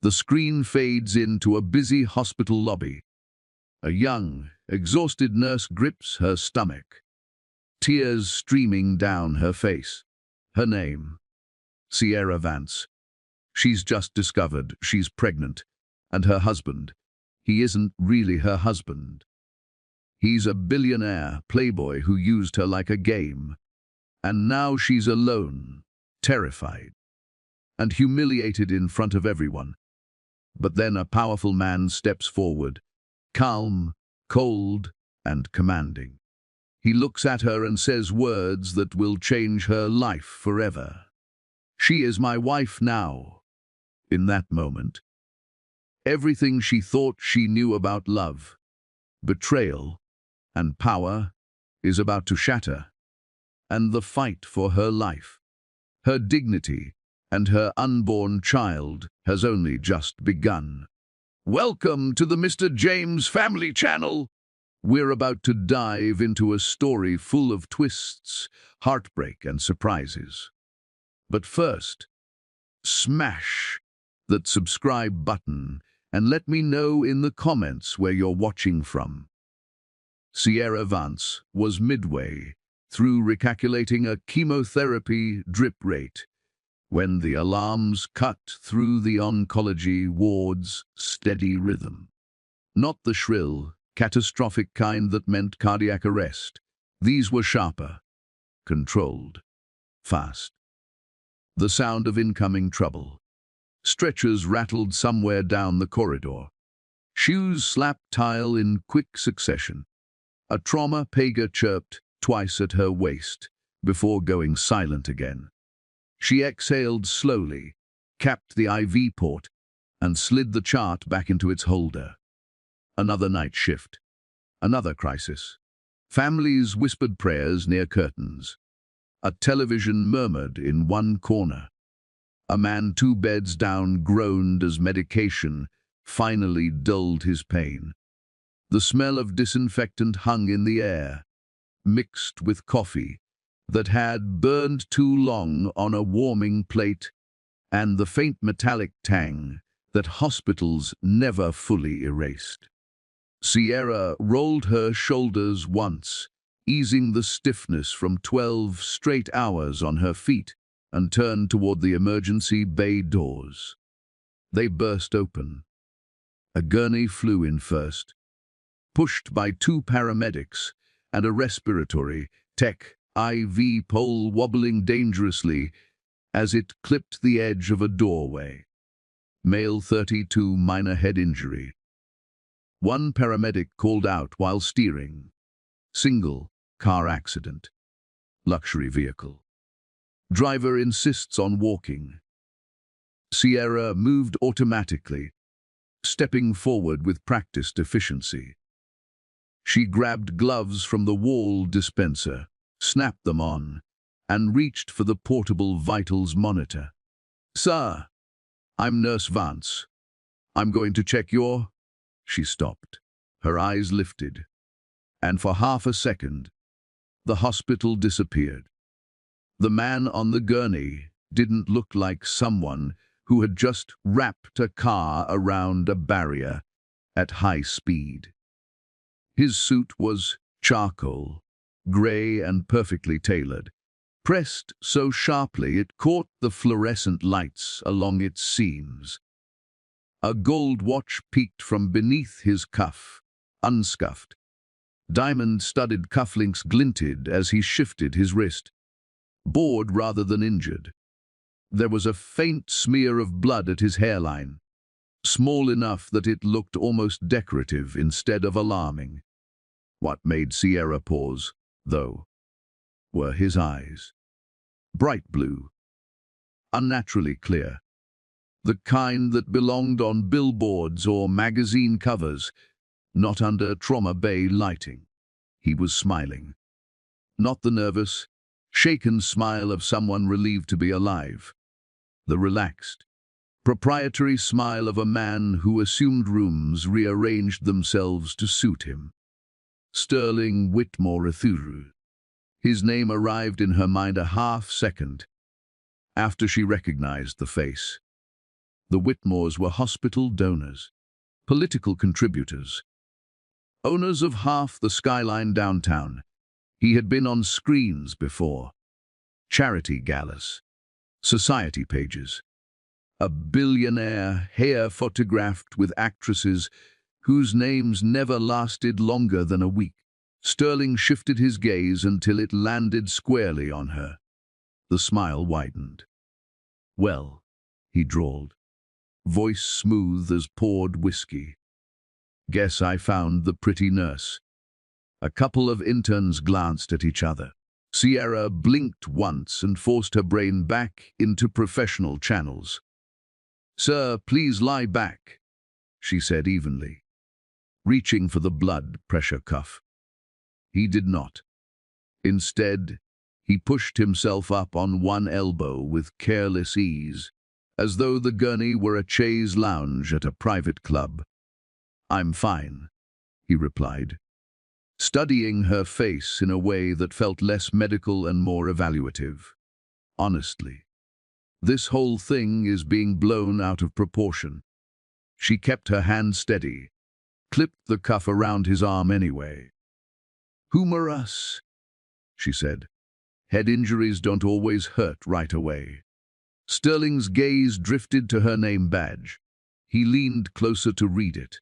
The screen fades into a busy hospital lobby. A young, exhausted nurse grips her stomach, tears streaming down her face. Her name, Sierra Vance. She's just discovered she's pregnant, and her husband, he isn't really her husband. He's a billionaire playboy who used her like a game. And now she's alone, terrified, and humiliated in front of everyone. But then a powerful man steps forward, calm, cold, and commanding. He looks at her and says words that will change her life forever. She is my wife now. In that moment, everything she thought she knew about love, betrayal, and power is about to shatter. And the fight for her life, her dignity, and her unborn child has only just begun. Welcome to the Mr. James Family Channel. We're about to dive into a story full of twists, heartbreak, and surprises. But first, smash that subscribe button and let me know in the comments where you're watching from. Sierra Vance was midway through recalculating a chemotherapy drip rate when the alarms cut through the oncology ward's steady rhythm. Not the shrill, catastrophic kind that meant cardiac arrest. These were sharper, controlled, fast. The sound of incoming trouble. Stretchers rattled somewhere down the corridor. Shoes slapped tile in quick succession. A trauma pager chirped twice at her waist before going silent again. She exhaled slowly, capped the IV port, and slid the chart back into its holder. Another night shift. Another crisis. Families whispered prayers near curtains. A television murmured in one corner. A man 2 beds down groaned as medication finally dulled his pain. The smell of disinfectant hung in the air, mixed with coffee that had burned too long on a warming plate, and the faint metallic tang that hospitals never fully erased. Sierra rolled her shoulders once, easing the stiffness from 12 straight hours on her feet, and turned toward the emergency bay doors. They burst open. A gurney flew in first, pushed by 2 paramedics and a respiratory tech IV pole wobbling dangerously as it clipped the edge of a doorway. Male 32, minor head injury. 1 paramedic called out while steering. Single, car accident. Luxury vehicle. Driver insists on walking. Sierra moved automatically, stepping forward with practiced efficiency. She grabbed gloves from the wall dispenser, snapped them on, and reached for the portable vitals monitor. "Sir, I'm Nurse Vance. I'm going to check your—" She stopped, her eyes lifted, and for half a second, the hospital disappeared. The man on the gurney didn't look like someone who had just wrapped a car around a barrier at high speed. His suit was charcoal, gray and perfectly tailored, pressed so sharply it caught the fluorescent lights along its seams. A gold watch peeked from beneath his cuff, unscuffed. Diamond-studded cufflinks glinted as he shifted his wrist, bored rather than injured. There was a faint smear of blood at his hairline, small enough that it looked almost decorative instead of alarming. What made Sierra pause, though, were his eyes. Bright blue, unnaturally clear, the kind that belonged on billboards or magazine covers, not under trauma bay lighting. He was smiling. Not the nervous, shaken smile of someone relieved to be alive. The relaxed, proprietary smile of a man who assumed rooms rearranged themselves to suit him. Sterling Whitmore Ithuru. His name arrived in her mind a half second after she recognized the face. The Whitmores were hospital donors, political contributors, owners of half the skyline downtown. He had been on screens before. Charity galas, society pages. A billionaire hair photographed with actresses whose names never lasted longer than a week. Sterling shifted his gaze until it landed squarely on her. The smile widened. "Well," he drawled, voice smooth as poured whiskey. "Guess I found the pretty nurse." A couple of interns glanced at each other. Sierra blinked once and forced her brain back into professional channels. "Sir, please lie back," she said evenly, reaching for the blood pressure cuff. He did not. Instead, he pushed himself up on one elbow with careless ease, as though the gurney were a chaise lounge at a private club. "I'm fine," he replied, studying her face in a way that felt less medical and more evaluative. "Honestly, this whole thing is being blown out of proportion." She kept her hand steady, clipped the cuff around his arm anyway. "Humor us," she said. "Head injuries don't always hurt right away." Sterling's gaze drifted to her name badge. He leaned closer to read it.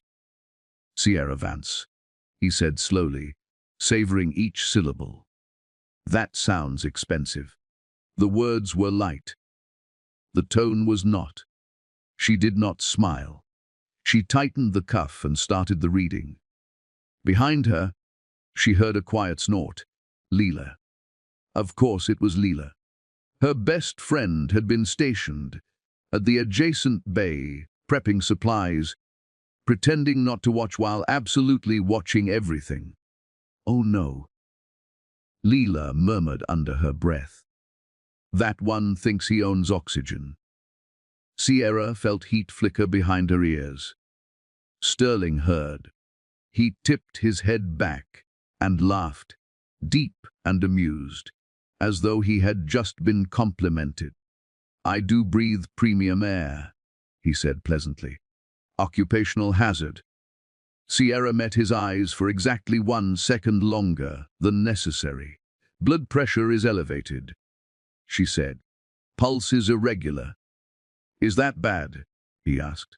"Sierra Vance," he said slowly, savoring each syllable. "That sounds expensive." The words were light. The tone was not. She did not smile. She tightened the cuff and started the reading. Behind her, she heard a quiet snort. Leela. Of course it was Leela. Her best friend had been stationed at the adjacent bay, prepping supplies, pretending not to watch while absolutely watching everything. "Oh no," Leela murmured under her breath. "That one thinks he owns oxygen." Sierra felt heat flicker behind her ears. Sterling heard. He tipped his head back and laughed, deep and amused, as though he had just been complimented. "I do breathe premium air," he said pleasantly. "Occupational hazard." Sierra met his eyes for exactly 1 second longer than necessary. "Blood pressure is elevated," she said. "Pulse is irregular." "Is that bad?" he asked.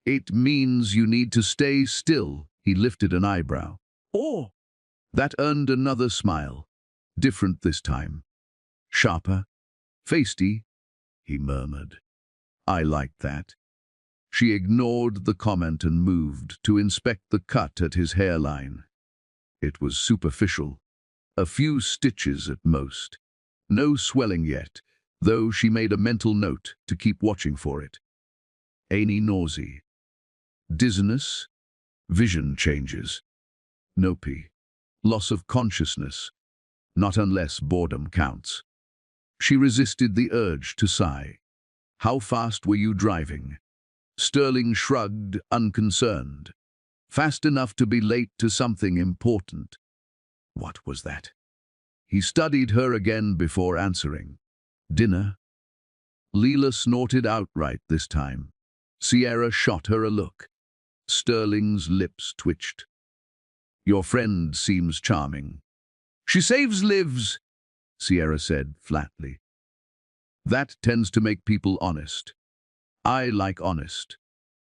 "It means you need to stay still." He lifted an eyebrow. "Oh!" That earned another smile, different this time. "Sharper, feisty," he murmured. "I liked that." She ignored the comment and moved to inspect the cut at his hairline. It was superficial, a few stitches at most. No swelling yet, though she made a mental note to keep watching for it. Any nausea, dizziness, vision changes, nope, loss of consciousness, not unless boredom counts. She resisted the urge to sigh. "How fast were you driving?" Sterling shrugged, unconcerned. "Fast enough to be late to something important." What was that? He studied her again before answering. "Dinner?" Leela snorted outright this time. Sierra shot her a look. Sterling's lips twitched. "Your friend seems charming." "She saves lives," Sierra said flatly. "That tends to make people honest. I like honest."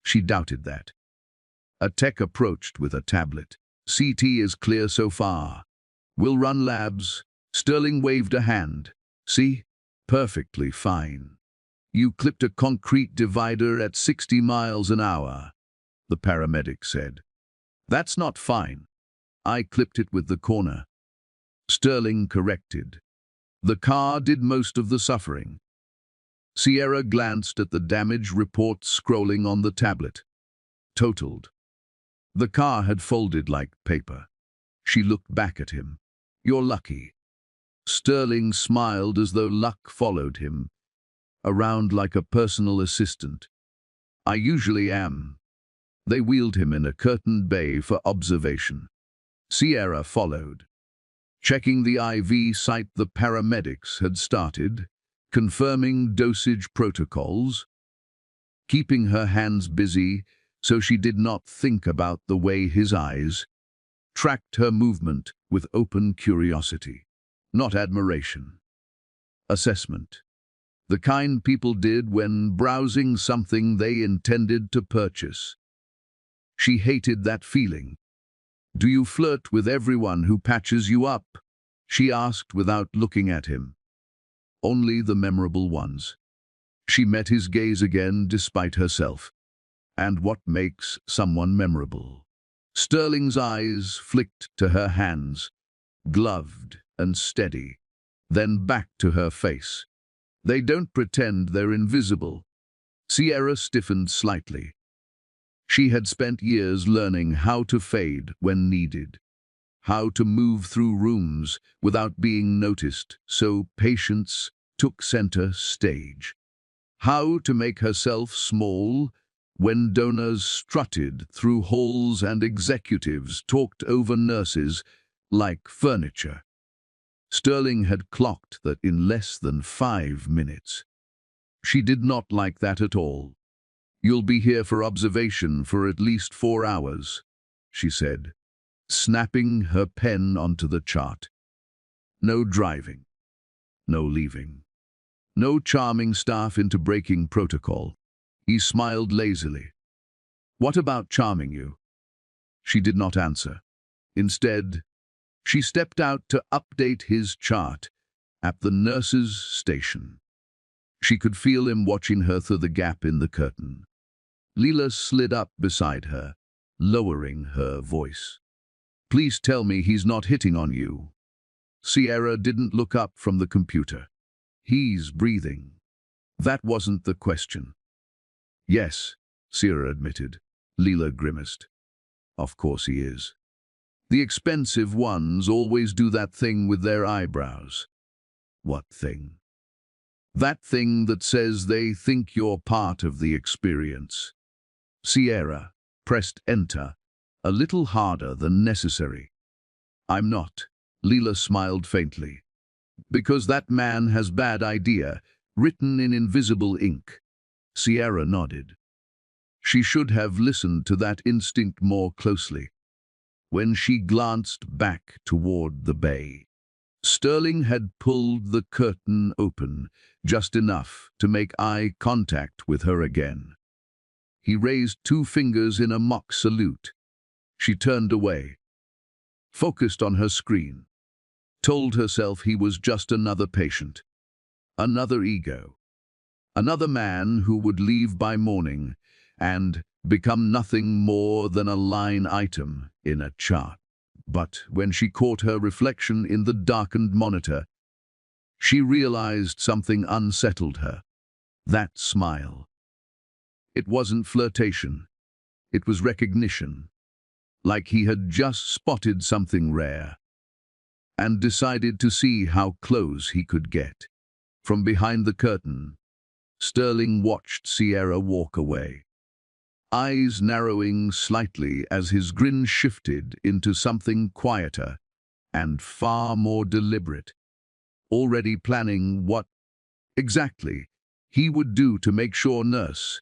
She doubted that. A tech approached with a tablet. "CT is clear so far. We'll run labs." Sterling waved a hand. "See? Perfectly fine. You clipped a concrete divider at 60 miles an hour, the paramedic said. "That's not fine. I clipped it with the corner." Sterling corrected. "The car did most of the suffering." Sierra glanced at the damage report scrolling on the tablet. Totaled. The car had folded like paper. She looked back at him. "You're lucky." Sterling smiled as though luck followed him, around like a personal assistant. "I usually am." They wheeled him in a curtained bay for observation. Sierra followed. Checking the IV site the paramedics had started, confirming dosage protocols. keeping her hands busy so she did not think about the way his eyes tracked her movement with open curiosity, not admiration. Assessment. The kind people did when browsing something they intended to purchase. She hated that feeling. "Do you flirt with everyone who patches you up?" she asked without looking at him. "Only the memorable ones." She met his gaze again despite herself. "And what makes someone memorable?" Sterling's eyes flicked to her hands, gloved and steady, then back to her face. "They don't pretend they're invisible." Sierra stiffened slightly. She had spent years learning how to fade when needed, how to move through rooms without being noticed, so patience took center stage. How to make herself small when donors strutted through halls and executives talked over nurses like furniture. Sterling had clocked that in less than 5 minutes. She did not like that at all. "You'll be here for observation for at least 4 hours, she said, snapping her pen onto the chart. "No driving, no leaving, no charming staff into breaking protocol." He smiled lazily. "What about charming you?" She did not answer. Instead, she stepped out to update his chart at the nurse's station. She could feel him watching her through the gap in the curtain. Leela slid up beside her, lowering her voice. "Please tell me he's not hitting on you." Sierra didn't look up from the computer. "He's breathing." That wasn't the question. "Yes," Sierra admitted. Leela grimaced. "Of course he is. The expensive ones always do that thing with their eyebrows." "What thing?" "That thing that says they think you're part of the experience." Sierra pressed enter, a little harder than necessary. "I'm not." Leela smiled faintly. "Because that man has bad idea, written in invisible ink." Sierra nodded. She should have listened to that instinct more closely. When she glanced back toward the bay, Sterling had pulled the curtain open just enough to make eye contact with her again. He raised 2 fingers in a mock salute. She turned away, focused on her screen, told herself he was just another patient, another ego, another man who would leave by morning and become nothing more than a line item in a chart. But when she caught her reflection in the darkened monitor, she realized something unsettled her. That smile. It wasn't flirtation. It was recognition. Like he had just spotted something rare and decided to see how close he could get. From behind the curtain, Sterling watched Sierra walk away, eyes narrowing slightly as his grin shifted into something quieter and far more deliberate, already planning what exactly he would do to make sure Nurse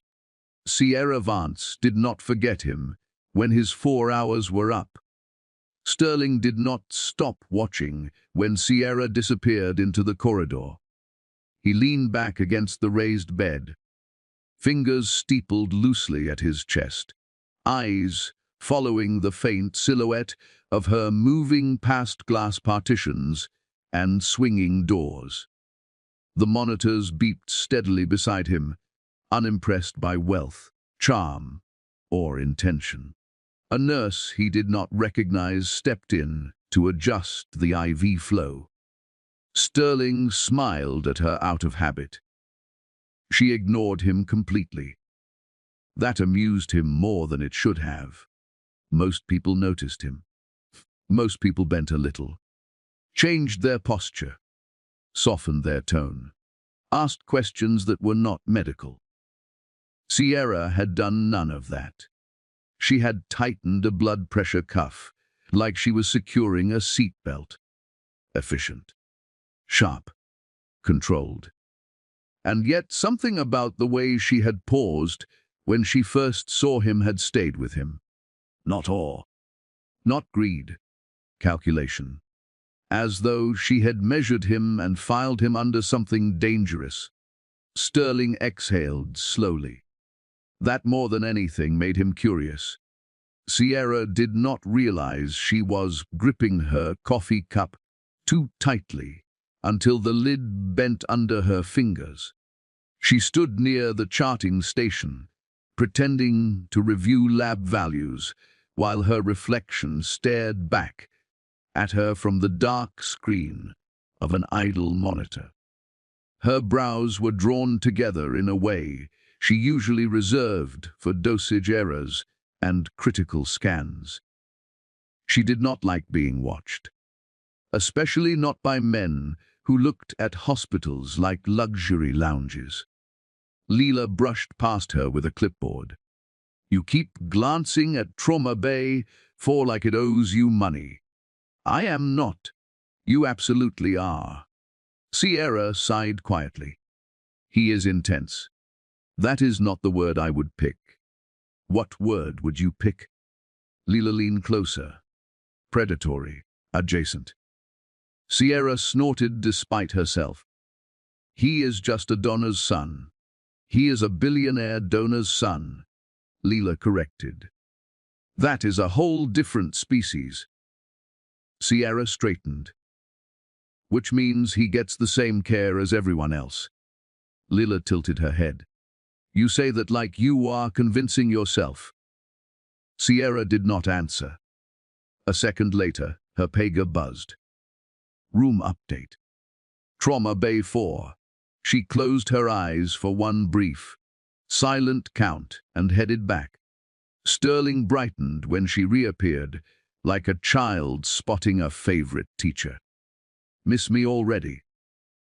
Sierra Vance did not forget him when his 4 hours were up. Sterling did not stop watching when Sierra disappeared into the corridor. He leaned back against the raised bed, fingers steepled loosely at his chest, eyes following the faint silhouette of her moving past glass partitions and swinging doors. The monitors beeped steadily beside him, unimpressed by wealth, charm, or intention. A nurse he did not recognize stepped in to adjust the IV flow. Sterling smiled at her out of habit. She ignored him completely. That amused him more than it should have. Most people noticed him. Most people bent a little, changed their posture, softened their tone, asked questions that were not medical. Sierra had done none of that. She had tightened a blood pressure cuff, like she was securing a seatbelt. Efficient, sharp, controlled. And yet something about the way she had paused when she first saw him had stayed with him. Not awe, not greed, calculation. As though she had measured him and filed him under something dangerous. Sterling exhaled slowly. That more than anything made him curious. Sierra did not realize she was gripping her coffee cup too tightly until the lid bent under her fingers. She stood near the charting station, pretending to review lab values while her reflection stared back at her from the dark screen of an idle monitor. Her brows were drawn together in a way she usually reserved for dosage errors and critical scans. She did not like being watched, especially not by men who looked at hospitals like luxury lounges. Leela brushed past her with a clipboard. You keep glancing at Trauma Bay for like it owes you money. I am not. You absolutely are. Sierra sighed quietly. He is intense. That is not the word I would pick. What word would you pick? Leela leaned closer. Predatory. Adjacent. Sierra snorted despite herself. He is just a donor's son. He is a billionaire donor's son, Leela corrected. That is a whole different species. Sierra straightened. Which means he gets the same care as everyone else. Leela tilted her head. You say that like you are convincing yourself. Sierra did not answer. A second later, her pager buzzed. Room update. Trauma Bay 4. She closed her eyes for one brief, silent count and headed back. Sterling brightened when she reappeared, like a child spotting a favorite teacher. Miss me already?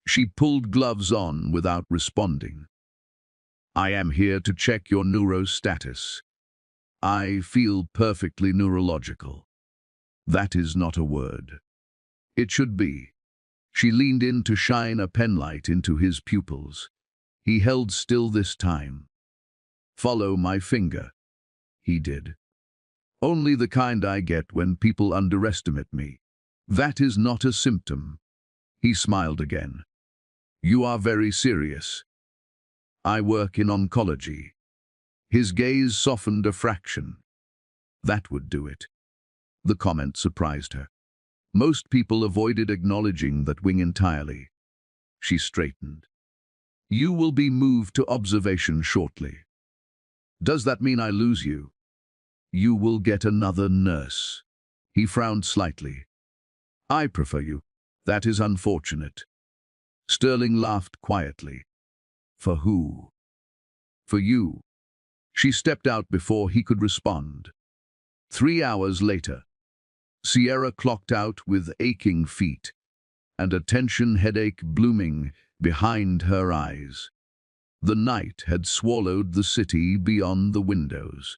She pulled gloves on without responding. I am here to check your neuro status. I feel perfectly neurological. That is not a word. It should be. She leaned in to shine a penlight into his pupils. He held still this time. Follow my finger. He did. Only the kind I get when people underestimate me. That is not a symptom. He smiled again. You are very serious. I work in oncology. His gaze softened a fraction. That would do it. The comment surprised her. Most people avoided acknowledging that wing entirely. She straightened. You will be moved to observation shortly. Does that mean I lose you? You will get another nurse. He frowned slightly. I prefer you. That is unfortunate. Sterling laughed quietly. For who? For you. She stepped out before he could respond. 3 hours later, Sierra clocked out with aching feet and a tension headache blooming behind her eyes. The night had swallowed the city beyond the windows.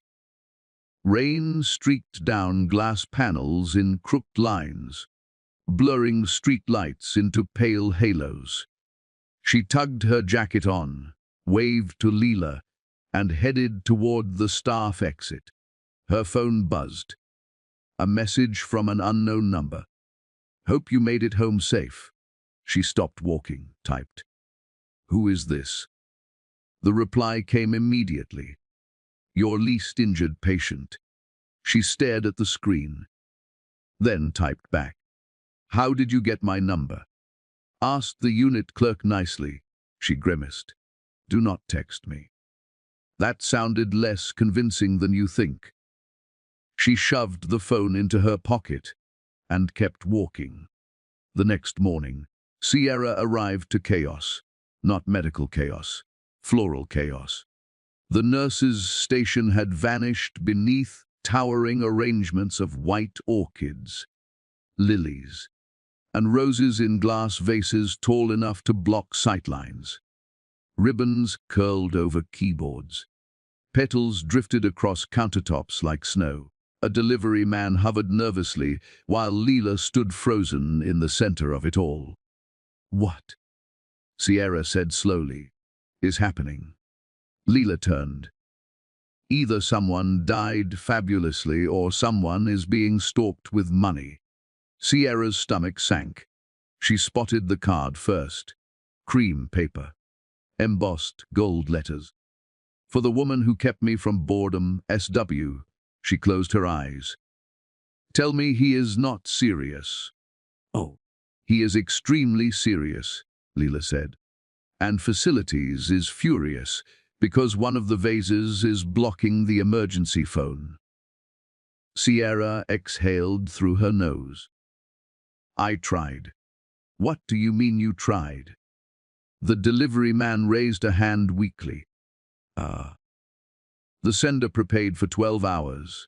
Rain streaked down glass panels in crooked lines, blurring street lights into pale halos. She tugged her jacket on, waved to Leela, and headed toward the staff exit. Her phone buzzed. A message from an unknown number. Hope you made it home safe. She stopped walking, typed. Who is this? The reply came immediately. Your least injured patient. She stared at the screen, then typed back. How did you get my number? Asked the unit clerk nicely. She grimaced. Do not text me. That sounded less convincing than you think. She shoved the phone into her pocket and kept walking. The next morning, Sierra arrived to chaos. Not medical chaos, floral chaos. The nurse's station had vanished beneath towering arrangements of white orchids, lilies, and roses in glass vases tall enough to block sightlines. Ribbons curled over keyboards. Petals drifted across countertops like snow. A delivery man hovered nervously while Leela stood frozen in the center of it all. What? Sierra said slowly. is happening. Leela turned. Either someone died fabulously or someone is being stalked with money. Sierra's stomach sank. She spotted the card first. Cream paper. Embossed gold letters. For the woman who kept me from boredom, SW. She closed her eyes. Tell me he is not serious. Oh, he is extremely serious, Leela said. And Facilities is furious because one of the vases is blocking the emergency phone. Sierra exhaled through her nose. I tried. What do you mean you tried? The delivery man raised a hand weakly. The sender prepared for 12 hours.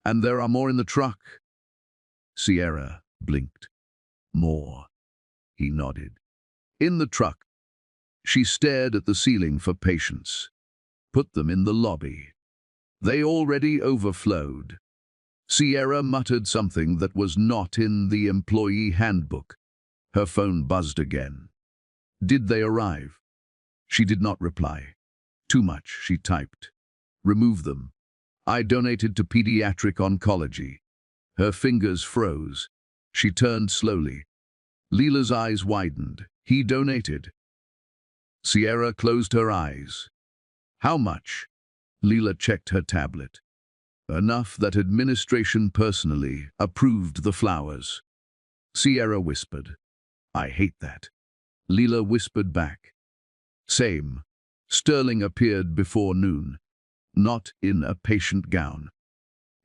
And there are more in the truck. Sierra blinked. More. He nodded. In the truck. She stared at the ceiling for patience. Put them in the lobby. They already overflowed. Sierra muttered something that was not in the employee handbook. Her phone buzzed again. Did they arrive? She did not reply. Too much, she typed. Remove them. I donated to pediatric oncology. Her fingers froze. She turned slowly. Leela's eyes widened. He donated. Sierra closed her eyes. How much? Leela checked her tablet. Enough that administration personally approved the flowers. Sierra whispered. I hate that. Leela whispered back. Same. Sterling appeared before noon. Not in a patient gown.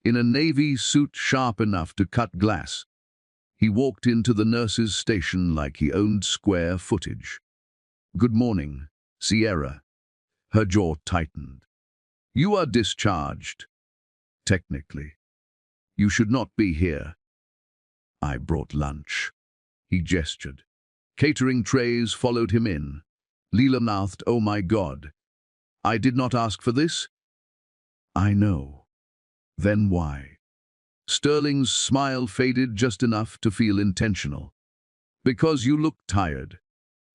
In a navy suit sharp enough to cut glass. He walked into the nurse's station like he owned square footage. Good morning, Sierra. Her jaw tightened. You are discharged. Technically. You should not be here. I brought lunch. He gestured. Catering trays followed him in. Leela mouthed, oh my God. I did not ask for this? I know. Then why? Sterling's smile faded just enough to feel intentional. Because you look tired.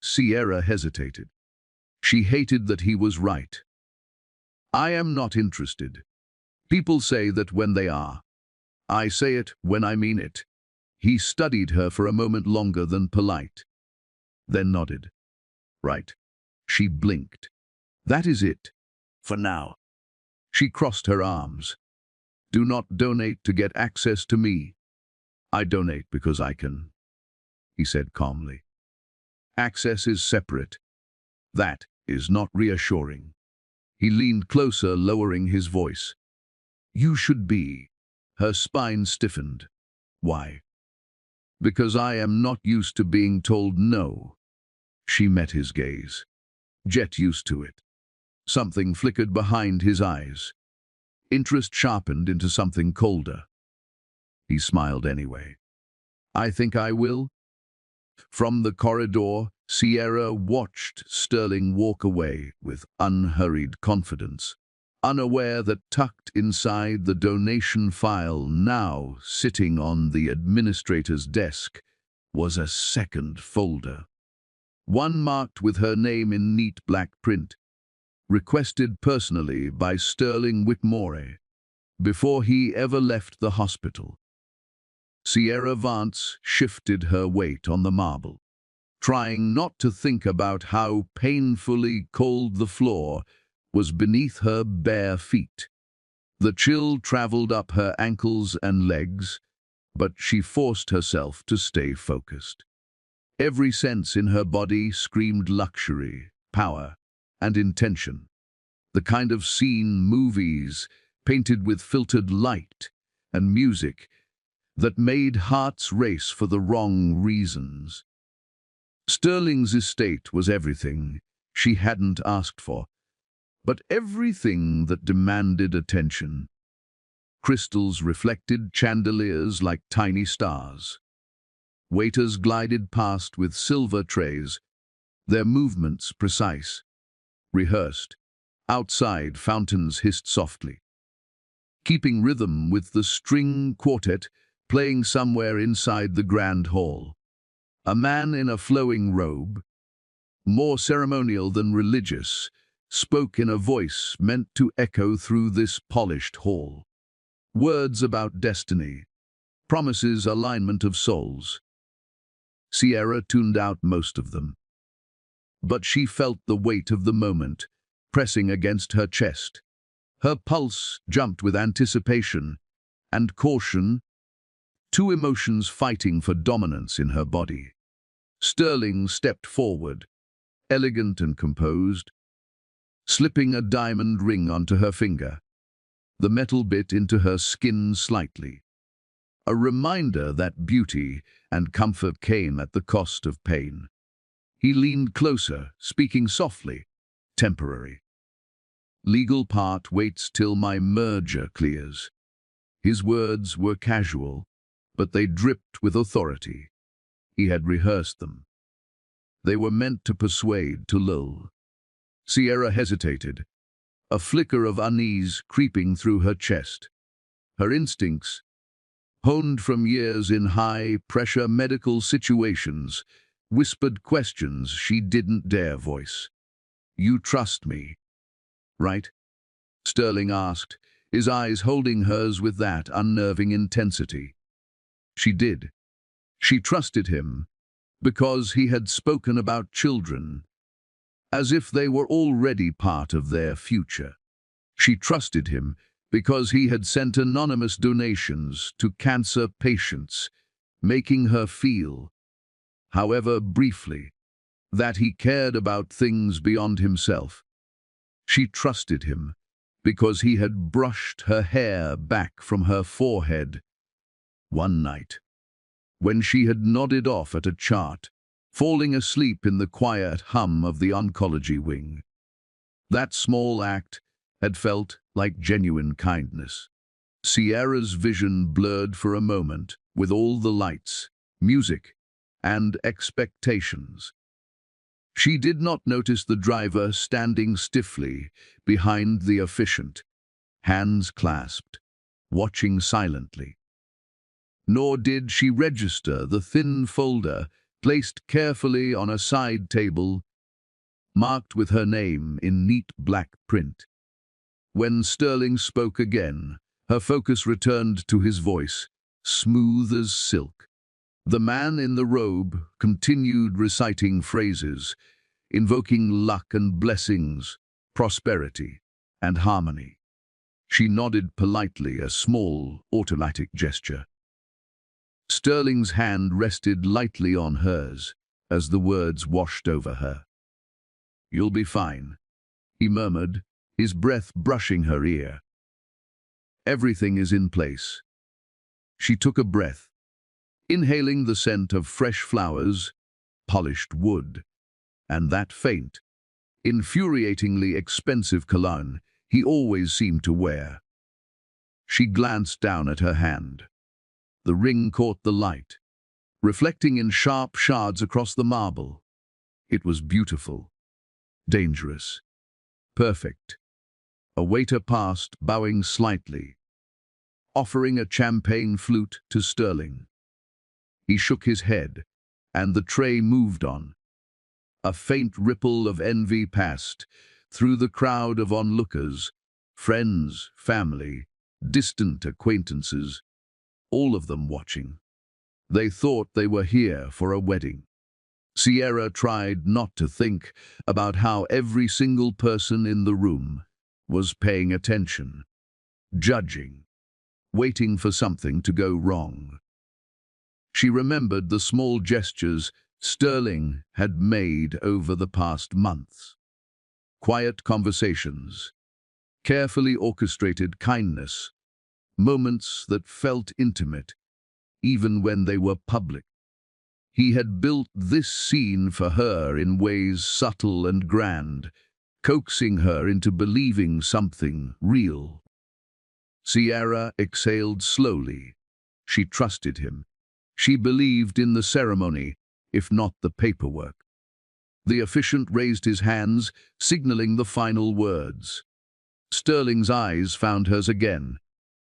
Sierra hesitated. She hated that he was right. I am not interested. People say that when they are. I say it when I mean it. He studied her for a moment longer than polite. Then nodded. Right. She blinked. That is it. For now. She crossed her arms. Do not donate to get access to me. I donate because I can, he said calmly. Access is separate. That is not reassuring. He leaned closer, lowering his voice. You should be. Her spine stiffened. Why? Because I am not used to being told no. She met his gaze. Jet used to it. Something flickered behind his eyes. Interest sharpened into something colder. He smiled anyway. I think I will. From the corridor, Sierra watched Sterling walk away with unhurried confidence, unaware that tucked inside the donation file now sitting on the administrator's desk was a second folder. One marked with her name in neat black print, requested personally by Sterling Whitmore, before he ever left the hospital. Sierra Vance shifted her weight on the marble, trying not to think about how painfully cold the floor was beneath her bare feet. The chill traveled up her ankles and legs, but she forced herself to stay focused. Every sense in her body screamed luxury, power, and intention. The kind of scene movies painted with filtered light and music that made hearts race for the wrong reasons. Sterling's estate was everything she hadn't asked for, but everything that demanded attention. Crystals reflected chandeliers like tiny stars. Waiters glided past with silver trays, their movements precise, rehearsed. Outside, fountains hissed softly, keeping rhythm with the string quartet playing somewhere inside the grand hall. A man in a flowing robe, more ceremonial than religious, spoke in a voice meant to echo through this polished hall. Words about destiny, promises, alignment of souls. Sierra tuned out most of them, but she felt the weight of the moment pressing against her chest. Her pulse jumped with anticipation and caution, two emotions fighting for dominance in her body. Sterling stepped forward, elegant and composed, slipping a diamond ring onto her finger. The metal bit into her skin slightly, a reminder that beauty and comfort came at the cost of pain. He leaned closer, speaking softly, temporary. Legal part waits till my merger clears. His words were casual, but they dripped with authority. He had rehearsed them. They were meant to persuade, to lull. Sierra hesitated, a flicker of unease creeping through her chest. Her instincts, honed from years in high-pressure medical situations, whispered questions she didn't dare voice. "You trust me, right?" Sterling asked, his eyes holding hers with that unnerving intensity. She did. She trusted him because he had spoken about children, as if they were already part of their future. She trusted him because he had sent anonymous donations to cancer patients, making her feel, however briefly, that he cared about things beyond himself. She trusted him because he had brushed her hair back from her forehead one night, when she had nodded off at a chart, falling asleep in the quiet hum of the oncology wing. That small act had felt like genuine kindness. Sierra's vision blurred for a moment with all the lights, music, and expectations. She did not notice the driver standing stiffly behind the officiant, hands clasped, watching silently. Nor did she register the thin folder placed carefully on a side table, marked with her name in neat black print. When Sterling spoke again, her focus returned to his voice, smooth as silk. The man in the robe continued reciting phrases, invoking luck and blessings, prosperity and harmony. She nodded politely, a small, automatic gesture. Sterling's hand rested lightly on hers as the words washed over her. "You'll be fine," he murmured, his breath brushing her ear. "Everything is in place." She took a breath, inhaling the scent of fresh flowers, polished wood, and that faint, infuriatingly expensive cologne he always seemed to wear. She glanced down at her hand. The ring caught the light, reflecting in sharp shards across the marble. It was beautiful, dangerous, perfect. A waiter passed, bowing slightly, offering a champagne flute to Sterling. He shook his head, and the tray moved on. A faint ripple of envy passed through the crowd of onlookers, friends, family, distant acquaintances, all of them watching. They thought they were here for a wedding. Sierra tried not to think about how every single person in the room was paying attention, judging, waiting for something to go wrong. She remembered the small gestures Sterling had made over the past months. Quiet conversations, carefully orchestrated kindness, moments that felt intimate, even when they were public. He had built this scene for her in ways subtle and grand, coaxing her into believing something real. Sierra exhaled slowly. She trusted him. She believed in the ceremony, if not the paperwork. The officiant raised his hands, signaling the final words. Sterling's eyes found hers again,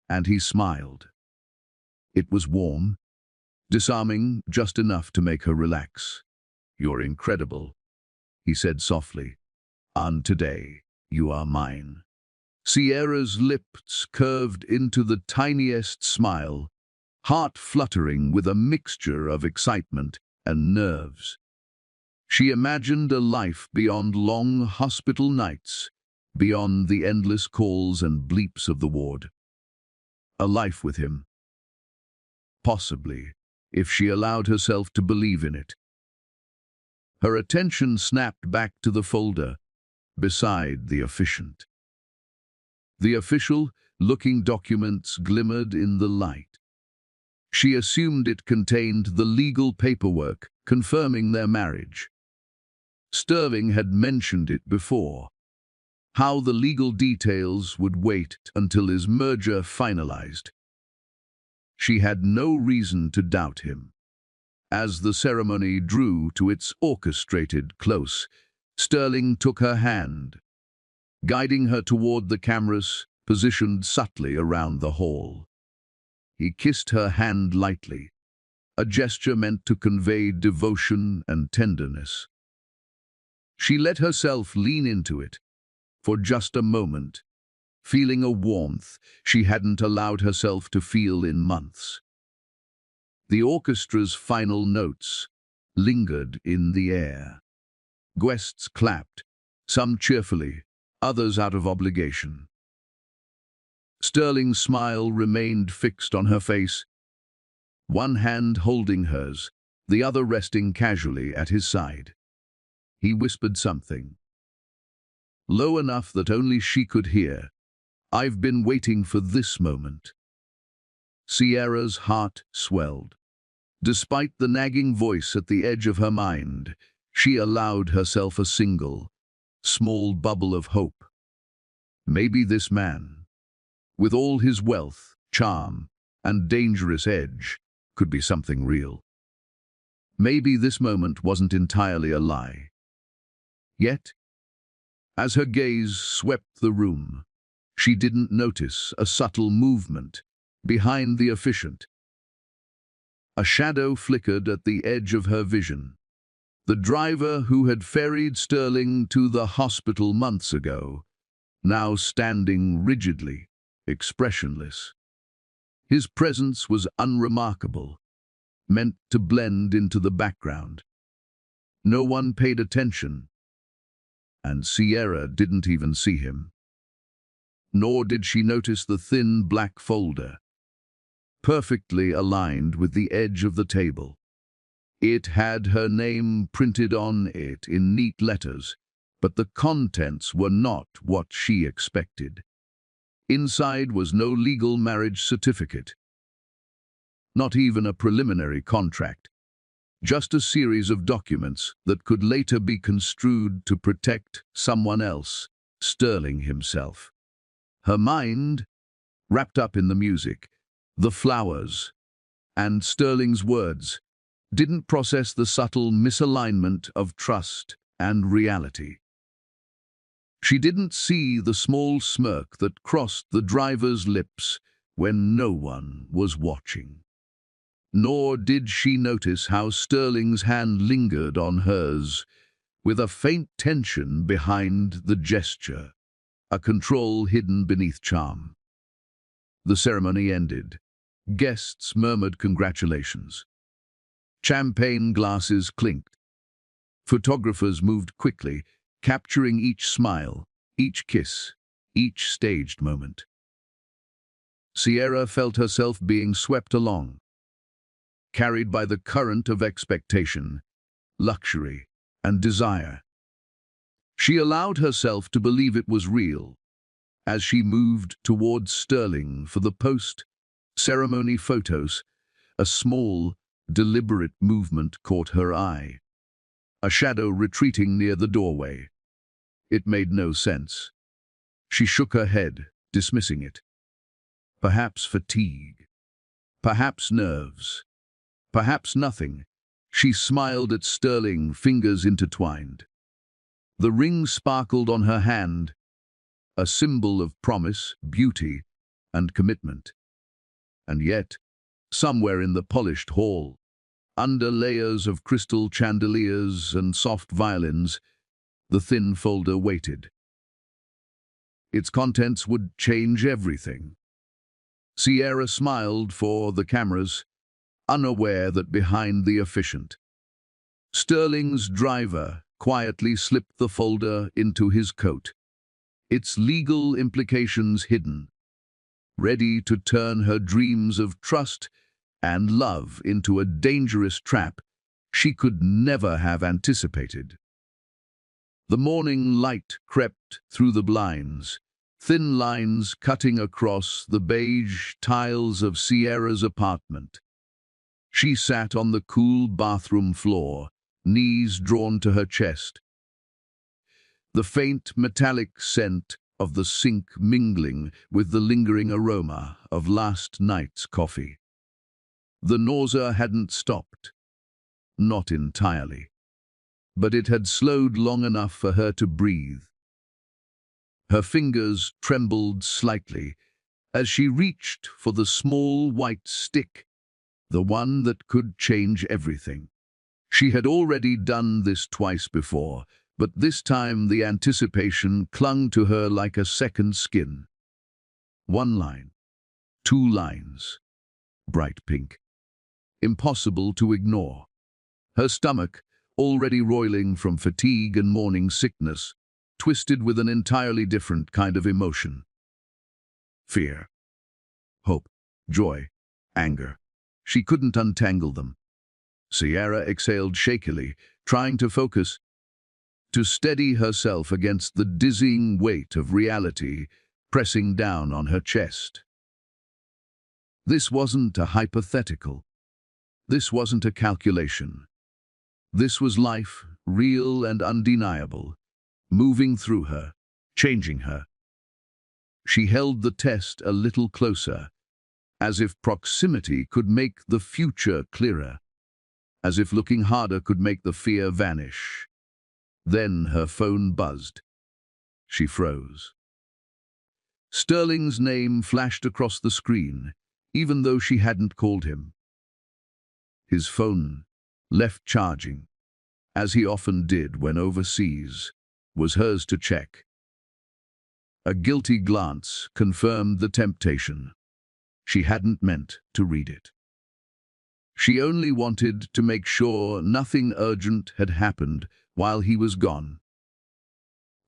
and he smiled. It was warm, disarming, just enough to make her relax. "You're incredible," he said softly. "And today, you are mine." Sierra's lips curved into the tiniest smile, heart fluttering with a mixture of excitement and nerves. She imagined a life beyond long hospital nights, beyond the endless calls and bleeps of the ward. A life with him. Possibly, if she allowed herself to believe in it. Her attention snapped back to the folder beside the officiant. The official-looking documents glimmered in the light. She assumed it contained the legal paperwork confirming their marriage. Sterling had mentioned it before, how the legal details would wait until his merger finalized. She had no reason to doubt him. As the ceremony drew to its orchestrated close, Sterling took her hand, guiding her toward the cameras positioned subtly around the hall. He kissed her hand lightly, a gesture meant to convey devotion and tenderness. She let herself lean into it for just a moment, feeling a warmth she hadn't allowed herself to feel in months. The orchestra's final notes lingered in the air. Guests clapped, some cheerfully, others out of obligation. Sterling's smile remained fixed on her face, one hand holding hers, the other resting casually at his side. He whispered something, low enough that only she could hear. "I've been waiting for this moment." Sierra's heart swelled. Despite the nagging voice at the edge of her mind, she allowed herself a single, small bubble of hope. Maybe this man, with all his wealth, charm, and dangerous edge, could be something real. Maybe this moment wasn't entirely a lie. Yet, as her gaze swept the room, she didn't notice a subtle movement behind the officiant. A shadow flickered at the edge of her vision. The driver who had ferried Sterling to the hospital months ago, now standing rigidly, expressionless. His presence was unremarkable, meant to blend into the background. No one paid attention, and Sierra didn't even see him. Nor did she notice the thin black folder, perfectly aligned with the edge of the table. It had her name printed on it in neat letters, but the contents were not what she expected. Inside was no legal marriage certificate, not even a preliminary contract, just a series of documents that could later be construed to protect someone else, Sterling himself. Her mind, wrapped up in the music, the flowers, and Sterling's words, didn't process the subtle misalignment of trust and reality. She didn't see the small smirk that crossed the driver's lips when no one was watching. Nor did she notice how Sterling's hand lingered on hers, with a faint tension behind the gesture, a control hidden beneath charm. The ceremony ended. Guests murmured congratulations. Champagne glasses clinked. Photographers moved quickly, capturing each smile, each kiss, each staged moment. Sierra felt herself being swept along, carried by the current of expectation, luxury, and desire. She allowed herself to believe it was real as she moved towards Sterling for the post-ceremony photos. A small, deliberate movement caught her eye, a shadow retreating near the doorway. It made no sense. She shook her head, dismissing it. Perhaps fatigue, perhaps nerves, perhaps nothing. She smiled at Sterling, fingers intertwined. The ring sparkled on her hand, a symbol of promise, beauty, and commitment. And yet, somewhere in the polished hall, under layers of crystal chandeliers and soft violins, The thin folder waited. Its contents would change everything. Sierra smiled for the cameras, unaware that behind the efficient Sterling's driver quietly slipped the folder into his coat, its legal implications hidden, ready to turn her dreams of trust and love into a dangerous trap she could never have anticipated. The morning light crept through the blinds, thin lines cutting across the beige tiles of Sierra's apartment. She sat on the cool bathroom floor, knees drawn to her chest, the faint metallic scent of the sink mingling with the lingering aroma of last night's coffee. The nausea hadn't stopped, not entirely, but it had slowed long enough for her to breathe. Her fingers trembled slightly as she reached for the small white stick, the one that could change everything. She had already done this twice before, but this time the anticipation clung to her like a second skin. One line, two lines, bright pink, impossible to ignore. Her stomach, already roiling from fatigue and morning sickness, twisted with an entirely different kind of emotion. Fear, hope, joy, anger. She couldn't untangle them. Sierra exhaled shakily, trying to focus, to steady herself against the dizzying weight of reality pressing down on her chest. This wasn't a hypothetical. This wasn't a calculation. This was life, real and undeniable, moving through her, changing her. She held the test a little closer, as if proximity could make the future clearer, as if looking harder could make the fear vanish. Then her phone buzzed. She froze. Sterling's name flashed across the screen, even though she hadn't called him. His phone, left charging, as he often did when overseas, was hers to check. A guilty glance confirmed the temptation. She hadn't meant to read it. She only wanted to make sure nothing urgent had happened while he was gone.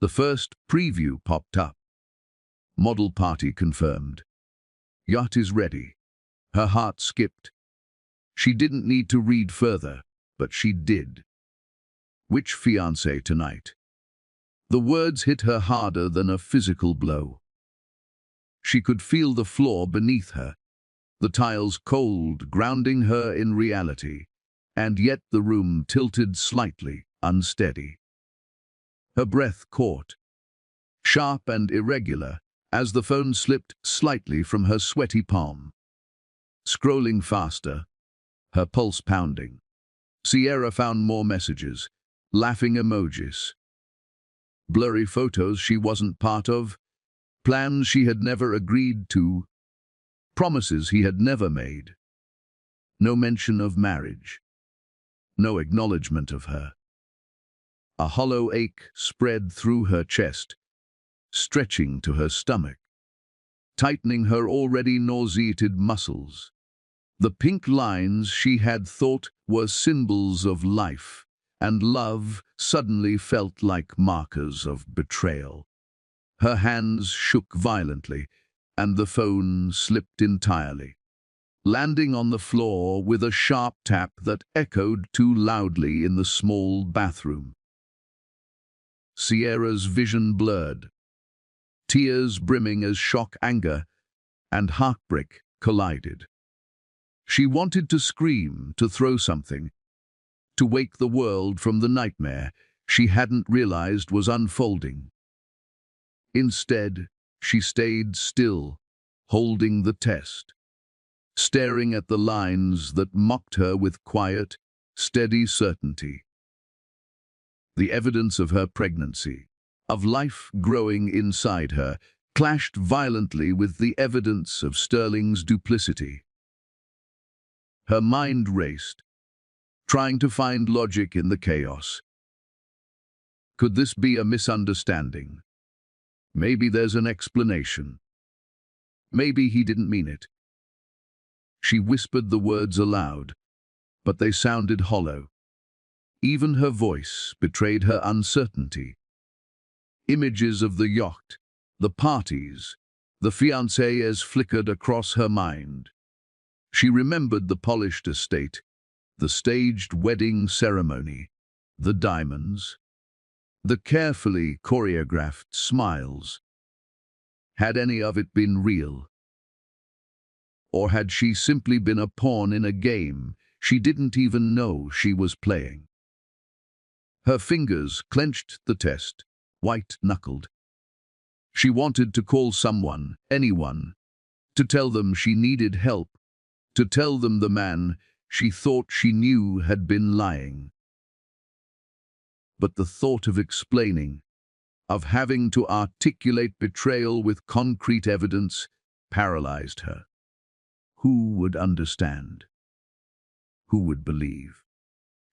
The first preview popped up. Model party confirmed. Yacht is ready. Her heart skipped. She didn't need to read further, but she did. Which fiancé tonight? The words hit her harder than a physical blow. She could feel the floor beneath her, the tiles cold, grounding her in reality, and yet the room tilted slightly, unsteady. Her breath caught, sharp and irregular, as the phone slipped slightly from her sweaty palm. Scrolling faster, her pulse pounding, Sierra found more messages, laughing emojis, blurry photos she wasn't part of, plans she had never agreed to, promises he had never made. No mention of marriage, no acknowledgement of her. A hollow ache spread through her chest, stretching to her stomach, tightening her already nauseated muscles. The pink lines she had thought were symbols of life and love suddenly felt like markers of betrayal. Her hands shook violently, and the phone slipped entirely, landing on the floor with a sharp tap that echoed too loudly in the small bathroom. Sierra's vision blurred, tears brimming as shock, anger, and heartbreak collided. She wanted to scream, to throw something, to wake the world from the nightmare she hadn't realized was unfolding. Instead, she stayed still, holding the test, staring at the lines that mocked her with quiet, steady certainty. The evidence of her pregnancy, of life growing inside her, clashed violently with the evidence of Sterling's duplicity. Her mind raced, trying to find logic in the chaos. Could this be a misunderstanding? Maybe there's an explanation. Maybe he didn't mean it. She whispered the words aloud, but they sounded hollow. Even her voice betrayed her uncertainty. Images of the yacht, the parties, the fiancés flickered across her mind. She remembered the polished estate, the staged wedding ceremony, the diamonds, the carefully choreographed smiles. Had any of it been real? Or had she simply been a pawn in a game she didn't even know she was playing? Her fingers clenched the test, white-knuckled. She wanted to call someone, anyone, to tell them she needed help, to tell them the man she thought she knew had been lying. But the thought of explaining, of having to articulate betrayal with concrete evidence, paralyzed her. Who would understand? Who would believe?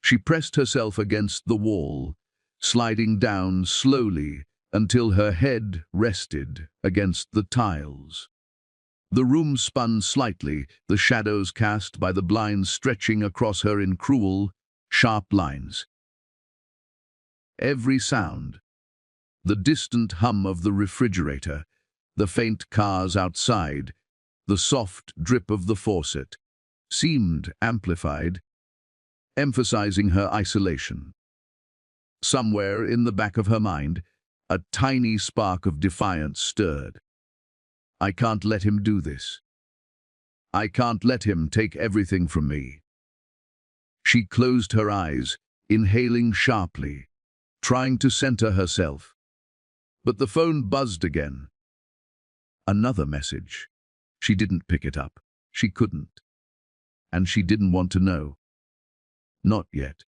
She pressed herself against the wall, sliding down slowly until her head rested against the tiles. The room spun slightly, the shadows cast by the blinds stretching across her in cruel, sharp lines. Every sound, the distant hum of the refrigerator, the faint cars outside, the soft drip of the faucet, seemed amplified, emphasizing her isolation. Somewhere in the back of her mind, a tiny spark of defiance stirred. I can't let him do this. I can't let him take everything from me. She closed her eyes, inhaling sharply, trying to center herself. But the phone buzzed again. Another message. She didn't pick it up. She couldn't. And she didn't want to know. Not yet.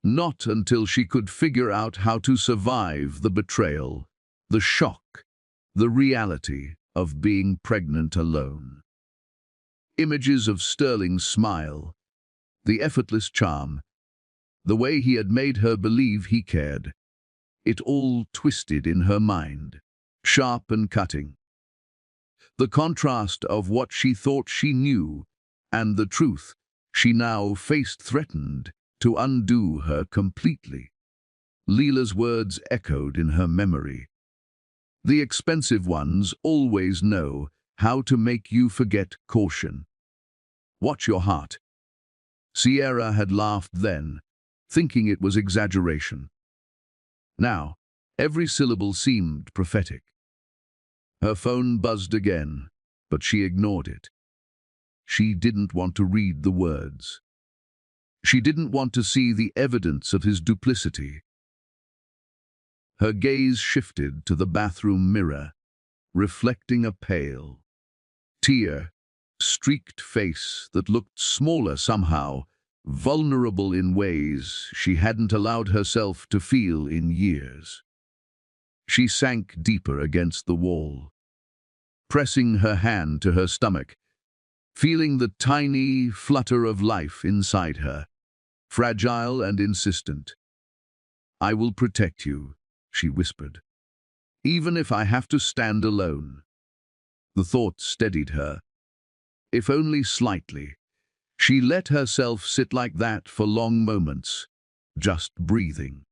Not until she could figure out how to survive the betrayal, the shock, the reality of being pregnant alone. Images of Sterling's smile, the effortless charm, the way he had made her believe he cared. It all twisted in her mind, sharp and cutting. The contrast of what she thought she knew and the truth she now faced threatened to undo her completely. Leela's words echoed in her memory. The expensive ones always know how to make you forget caution. Watch your heart. Sierra had laughed then, thinking it was exaggeration. Now, every syllable seemed prophetic. Her phone buzzed again, but she ignored it. She didn't want to read the words. She didn't want to see the evidence of his duplicity. Her gaze shifted to the bathroom mirror, reflecting a pale, tear-streaked face that looked smaller somehow, vulnerable in ways she hadn't allowed herself to feel in years. She sank deeper against the wall, pressing her hand to her stomach, feeling the tiny flutter of life inside her, fragile and insistent. I will protect you, she whispered, even if I have to stand alone. The thought steadied her, if only slightly. She let herself sit like that for long moments, just breathing,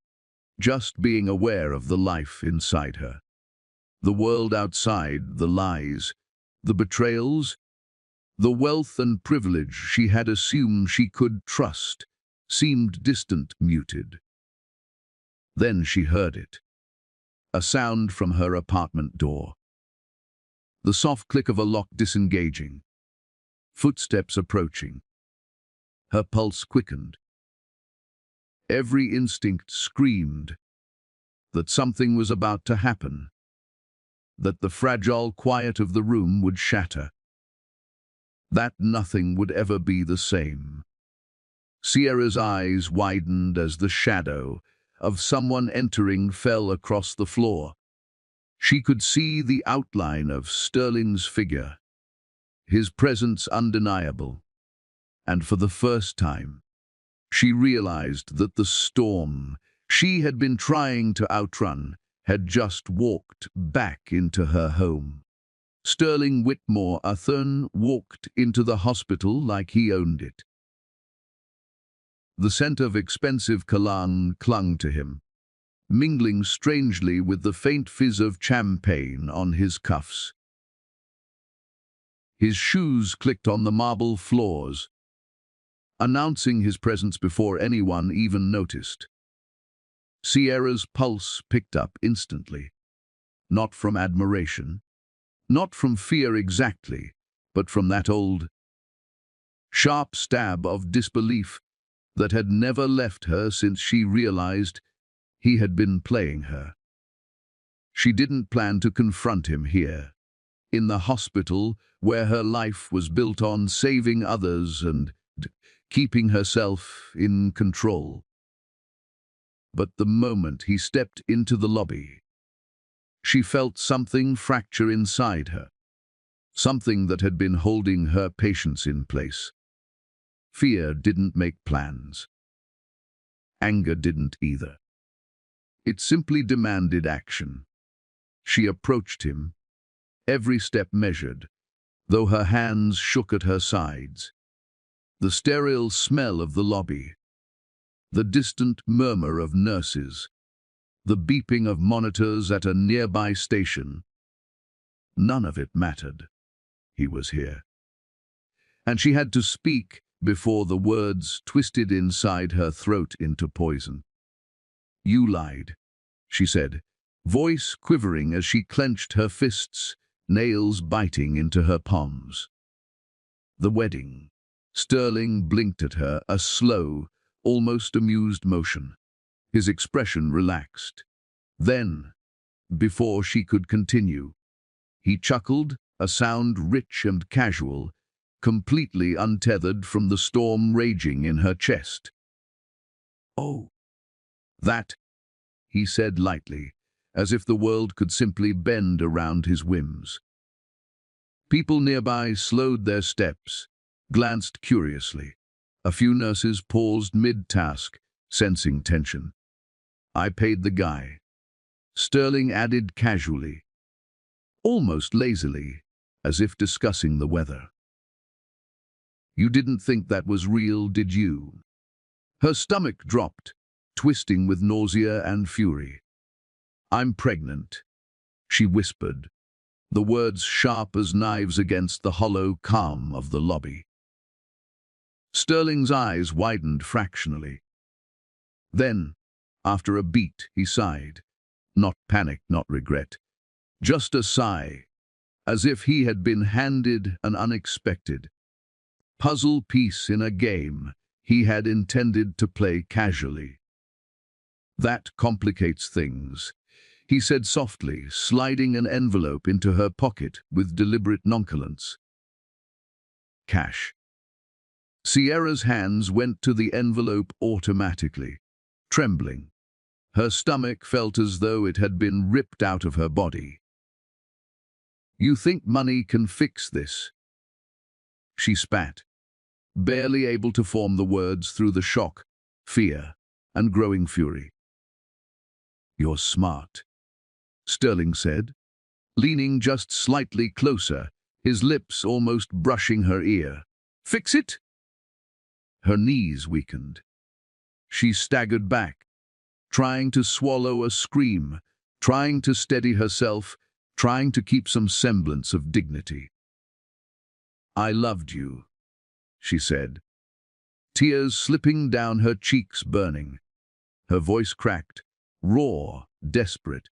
just being aware of the life inside her. The world outside, the lies, the betrayals, the wealth and privilege she had assumed she could trust, seemed distant, muted. Then she heard it. A sound from her apartment door. The soft click of a lock disengaging. Footsteps approaching. Her pulse quickened. Every instinct screamed that something was about to happen, that the fragile quiet of the room would shatter, that nothing would ever be the same. Sierra's eyes widened as the shadow of someone entering fell across the floor. She could see the outline of Sterling's figure, his presence undeniable, and for the first time, she realized that the storm she had been trying to outrun, had just walked back into her home. Sterling Whitmore Athern walked into the hospital like he owned it. The scent of expensive cologne clung to him, mingling strangely with the faint fizz of champagne on his cuffs. His shoes clicked on the marble floors, announcing his presence before anyone even noticed. Sierra's pulse picked up instantly, not from admiration, not from fear exactly, but from that old, sharp stab of disbelief that had never left her since she realized he had been playing her. She didn't plan to confront him here, in the hospital where her life was built on saving others and keeping herself in control. But the moment he stepped into the lobby, she felt something fracture inside her, something that had been holding her patience in place. Fear didn't make plans. Anger didn't either. It simply demanded action. She approached him, every step measured, though her hands shook at her sides. The sterile smell of the lobby, the distant murmur of nurses, the beeping of monitors at a nearby station. None of it mattered. He was here. And she had to speak before the words twisted inside her throat into poison. "You lied," she said, voice quivering as she clenched her fists, nails biting into her palms. "The wedding." Sterling blinked at her, a slow, almost amused motion. His expression relaxed. Then, before she could continue, he chuckled, a sound rich and casual, completely untethered from the storm raging in her chest. "Oh, that," he said lightly, as if the world could simply bend around his whims. People nearby slowed their steps, glanced curiously. A few nurses paused mid-task, sensing tension. "I paid the guy," Sterling added casually, almost lazily, as if discussing the weather. "You didn't think that was real, did you?" Her stomach dropped, twisting with nausea and fury. "I'm pregnant," she whispered, the words sharp as knives against the hollow calm of the lobby. Sterling's eyes widened fractionally. Then, after a beat, he sighed. Not panic, not regret. Just a sigh, as if he had been handed an unexpected puzzle piece in a game he had intended to play casually. "That complicates things," he said softly, sliding an envelope into her pocket with deliberate nonchalance. "Cash." Sierra's hands went to the envelope automatically, trembling. Her stomach felt as though it had been ripped out of her body. "You think money can fix this?" She spat, barely able to form the words through the shock, fear, and growing fury. "You're smart," Sterling said, leaning just slightly closer, his lips almost brushing her ear. "Fix it?" Her knees weakened. She staggered back, trying to swallow a scream, trying to steady herself, trying to keep some semblance of dignity. "I loved you," she said, tears slipping down her cheeks, burning. Her voice cracked, raw, desperate.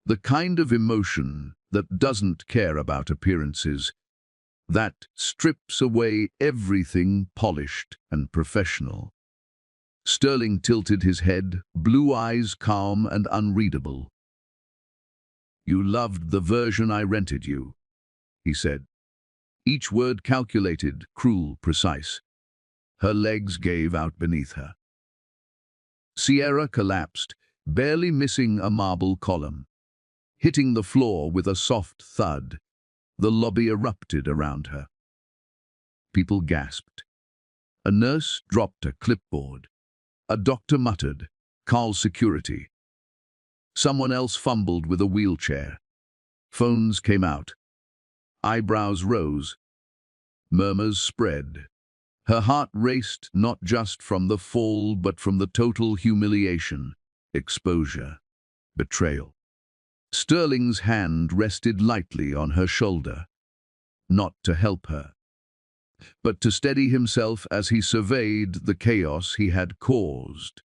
The kind of emotion that doesn't care about appearances, that strips away everything polished and professional. Sterling tilted his head, blue eyes calm and unreadable. "You loved the version I rented you," he said. Each word calculated, cruel, precise. Her legs gave out beneath her. Sierra collapsed, barely missing a marble column. Hitting the floor with a soft thud, the lobby erupted around her. People gasped. A nurse dropped a clipboard. A doctor muttered, Call security. Someone else fumbled with a wheelchair. Phones came out. Eyebrows rose. Murmurs spread. Her heart raced not just from the fall, but from the total humiliation, exposure, betrayal. Sterling's hand rested lightly on her shoulder, not to help her, but to steady himself as he surveyed the chaos he had caused.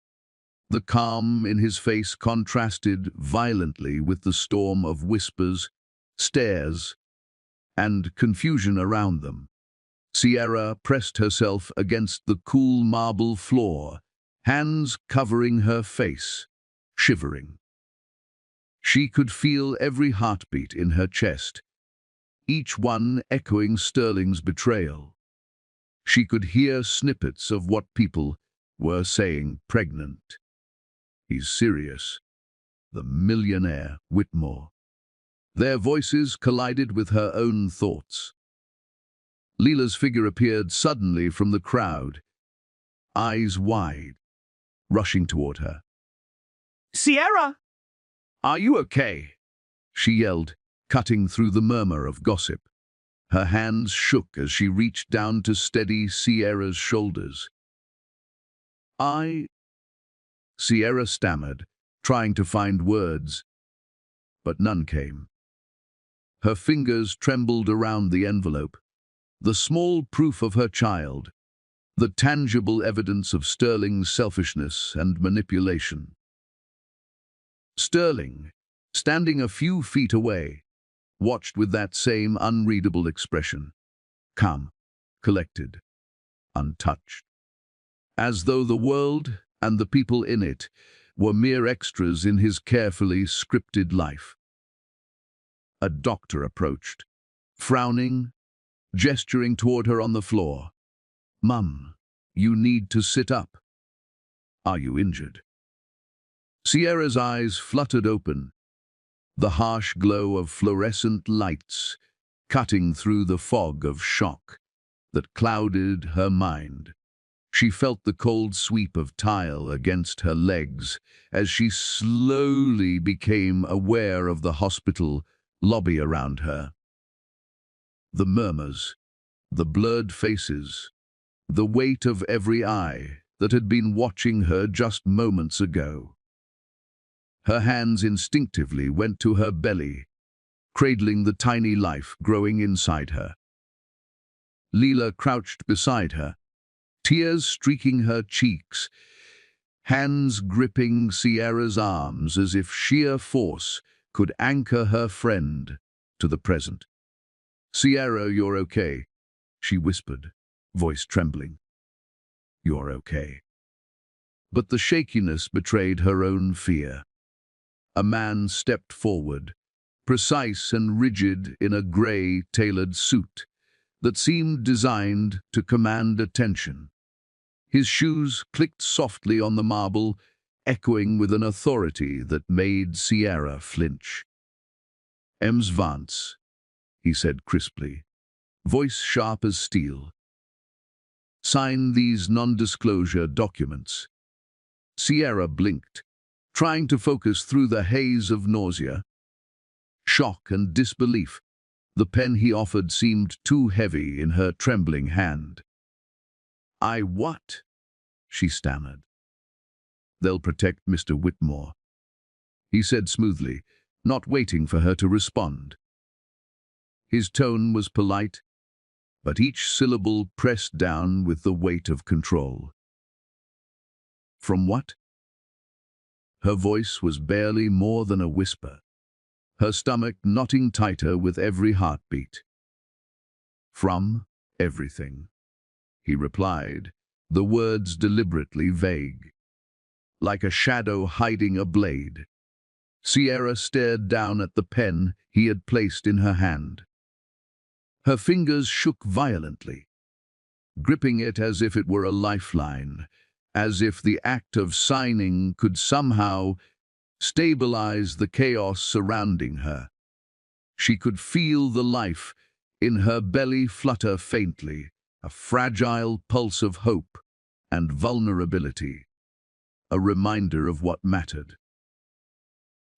The calm in his face contrasted violently with the storm of whispers, stares, and confusion around them. Sierra pressed herself against the cool marble floor, hands covering her face, shivering. She could feel every heartbeat in her chest, each one echoing Sterling's betrayal. She could hear snippets of what people were saying. Pregnant. He's serious. The millionaire Whitmore. Their voices collided with her own thoughts. Leela's figure appeared suddenly from the crowd, eyes wide, rushing toward her. Sierra! "Are you okay?" she yelled, cutting through the murmur of gossip. Her hands shook as she reached down to steady Sierra's shoulders. Sierra stammered, trying to find words, but none came. Her fingers trembled around the envelope, the small proof of her child, the tangible evidence of Sterling's selfishness and manipulation. Sterling, standing a few feet away, watched with that same unreadable expression, calm, collected, untouched, as though the world and the people in it were mere extras in his carefully scripted life. A doctor approached, frowning, gesturing toward her on the floor. "Mum, you need to sit up. Are you injured?" Sierra's eyes fluttered open, the harsh glow of fluorescent lights cutting through the fog of shock that clouded her mind. She felt the cold sweep of tile against her legs as she slowly became aware of the hospital lobby around her. The murmurs, the blurred faces, the weight of every eye that had been watching her just moments ago. Her hands instinctively went to her belly, cradling the tiny life growing inside her. Leela crouched beside her, tears streaking her cheeks, hands gripping Sierra's arms as if sheer force could anchor her friend to the present. "Sierra, you're okay," she whispered, voice trembling. "You're okay." But the shakiness betrayed her own fear. A man stepped forward, precise and rigid in a grey, tailored suit that seemed designed to command attention. His shoes clicked softly on the marble, echoing with an authority that made Sierra flinch. "Ems Vance," he said crisply, voice sharp as steel. "Sign these non-disclosure documents." Sierra blinked, trying to focus through the haze of nausea. Shock and disbelief. The pen he offered seemed too heavy in her trembling hand. What?" she stammered. "They'll protect Mr. Whitmore," he said smoothly, not waiting for her to respond. His tone was polite, but each syllable pressed down with the weight of control. "From what?" Her voice was barely more than a whisper, her stomach knotting tighter with every heartbeat. "From everything," he replied, the words deliberately vague. Like a shadow hiding a blade, Sierra stared down at the pen he had placed in her hand. Her fingers shook violently, gripping it as if it were a lifeline, as if the act of signing could somehow stabilize the chaos surrounding her. She could feel the life in her belly flutter faintly, a fragile pulse of hope and vulnerability. a reminder of what mattered.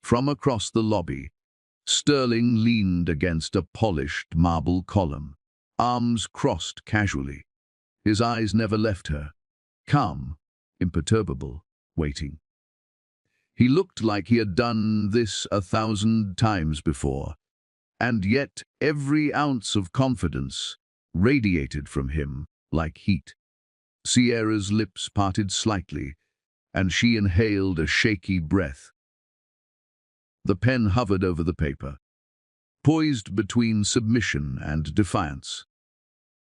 From across the lobby, Sterling leaned against a polished marble column, arms crossed casually. His eyes never left her, calm, imperturbable, waiting. He looked like he had done this 1,000 times before, and yet every ounce of confidence radiated from him like heat. Sierra's lips parted slightly, and she inhaled a shaky breath. The pen hovered over the paper, poised between submission and defiance.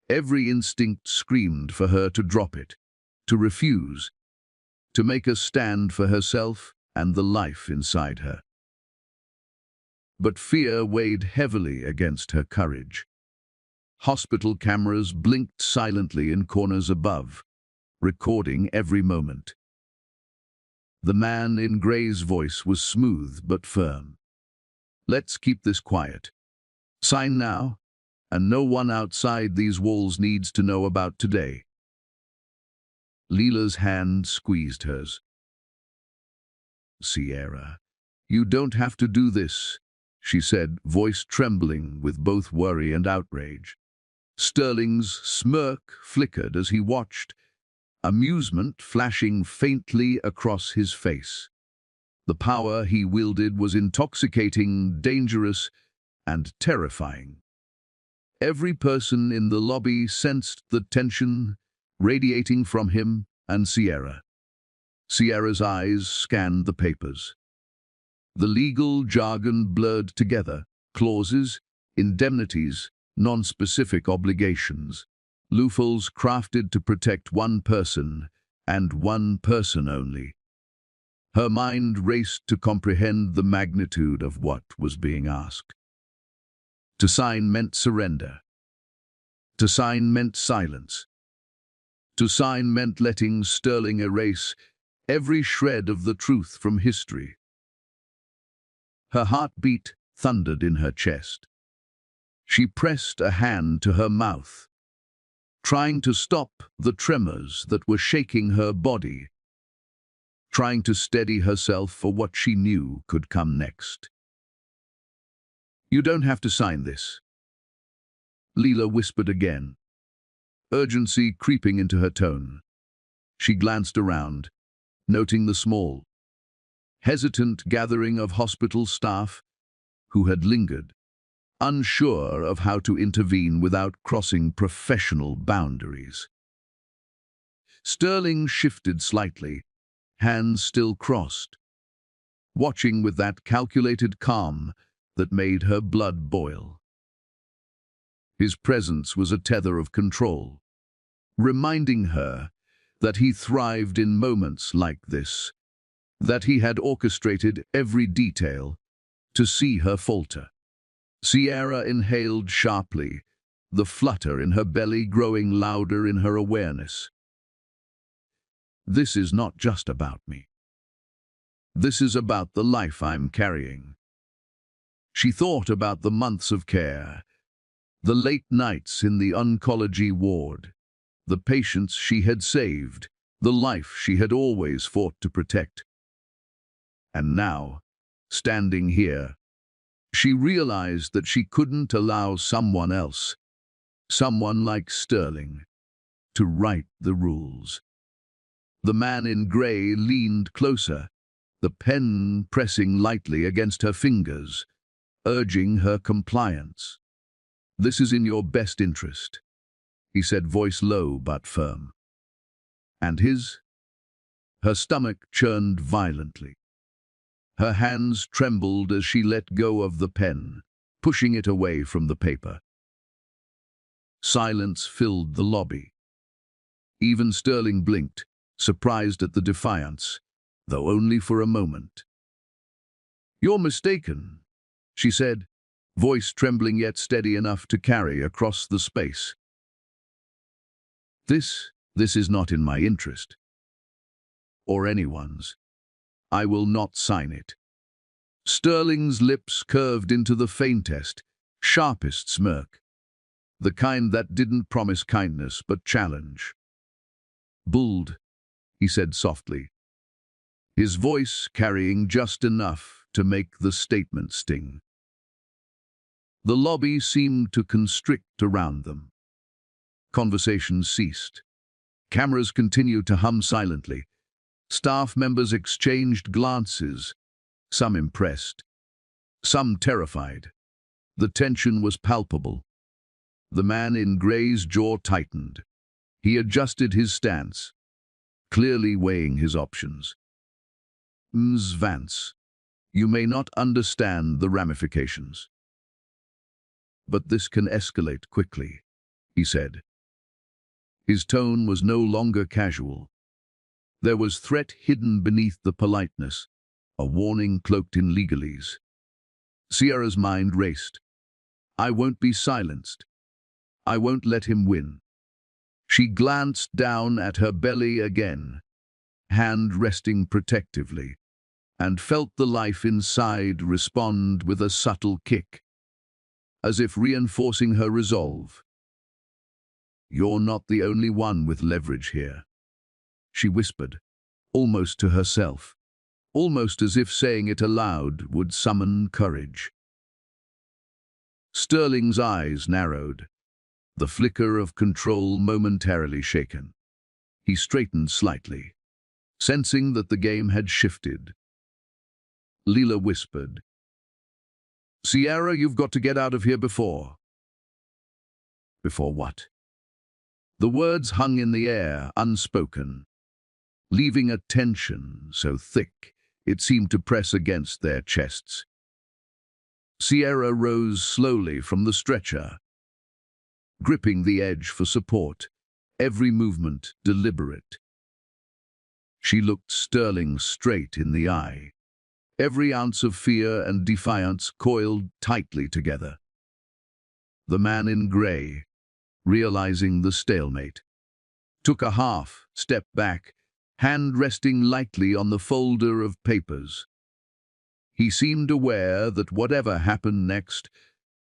Every instinct screamed for her to drop it, to refuse, to make a stand for herself and the life inside her. But fear weighed heavily against her courage. Hospital cameras blinked silently in corners above, recording every moment. The man in Gray's voice was smooth but firm. "Let's keep this quiet. Sign now, and no one outside these walls needs to know about today." Leela's hand squeezed hers. "Sierra, you don't have to do this," she said, voice trembling with both worry and outrage. Sterling's smirk flickered as he watched, amusement flashing faintly across his face. The power he wielded was intoxicating, dangerous, and terrifying. Every person in the lobby sensed the tension radiating from him and Sierra. Sierra's eyes scanned the papers. The legal jargon blurred together, clauses, indemnities, non-specific obligations, loopholes crafted to protect one person, and one person only. Her mind raced to comprehend the magnitude of what was being asked. To sign meant surrender. To sign meant silence. To sign meant letting Sterling erase every shred of the truth from history. Her heartbeat thundered in her chest. She pressed a hand to her mouth, trying to stop the tremors that were shaking her body, trying to steady herself for what she knew could come next. "You don't have to sign this," Leela whispered again, urgency creeping into her tone. She glanced around, noting the small, hesitant gathering of hospital staff who had lingered, unsure of how to intervene without crossing professional boundaries. Sterling shifted slightly, hands still crossed, watching with that calculated calm that made her blood boil. His presence was a tether of control, reminding her that he thrived in moments like this, that he had orchestrated every detail to see her falter. Sierra inhaled sharply, the flutter in her belly growing louder in her awareness. "This is not just about me. This is about the life I'm carrying." She thought about the months of care, the late nights in the oncology ward, the patients she had saved, the life she had always fought to protect. And now, standing here, she realized that she couldn't allow someone else, someone like Sterling, to write the rules. The man in grey leaned closer, the pen pressing lightly against her fingers, urging her compliance. "This is in your best interest," he said, voice low but firm. "And his?" Her stomach churned violently. Her hands trembled as she let go of the pen, pushing it away from the paper. Silence filled the lobby. Even Sterling blinked, surprised at the defiance, though only for a moment. "You're mistaken," she said, voice trembling yet steady enough to carry across the space. This is not in my interest. Or anyone's. I will not sign it." Sterling's lips curved into the faintest, sharpest smirk, the kind that didn't promise kindness but challenge. "Bulled," he said softly, his voice carrying just enough to make the statement sting. The lobby seemed to constrict around them. Conversation ceased. Cameras continued to hum silently. Staff members exchanged glances, some impressed, some terrified. The tension was palpable. The man in gray's jaw tightened. He adjusted his stance, clearly weighing his options. Ms. Vance, you may not understand the ramifications. But this can escalate quickly, he said. His tone was no longer casual. There was threat hidden beneath the politeness, a warning cloaked in legalese. Sierra's mind raced. I won't be silenced. I won't let him win. She glanced down at her belly again, hand resting protectively, and felt the life inside respond with a subtle kick, as if reinforcing her resolve. You're not the only one with leverage here, she whispered, almost to herself, almost as if saying it aloud would summon courage. Sterling's eyes narrowed, the flicker of control momentarily shaken. He straightened slightly, sensing that the game had shifted. Leela whispered, Sierra, you've got to get out of here before. Before what? The words hung in the air, unspoken, leaving a tension so thick it seemed to press against their chests. Sierra rose slowly from the stretcher, gripping the edge for support, every movement deliberate. She looked Sterling straight in the eye, every ounce of fear and defiance coiled tightly together. The man in grey, realizing the stalemate, took a half step back, hand resting lightly on the folder of papers. He seemed aware that whatever happened next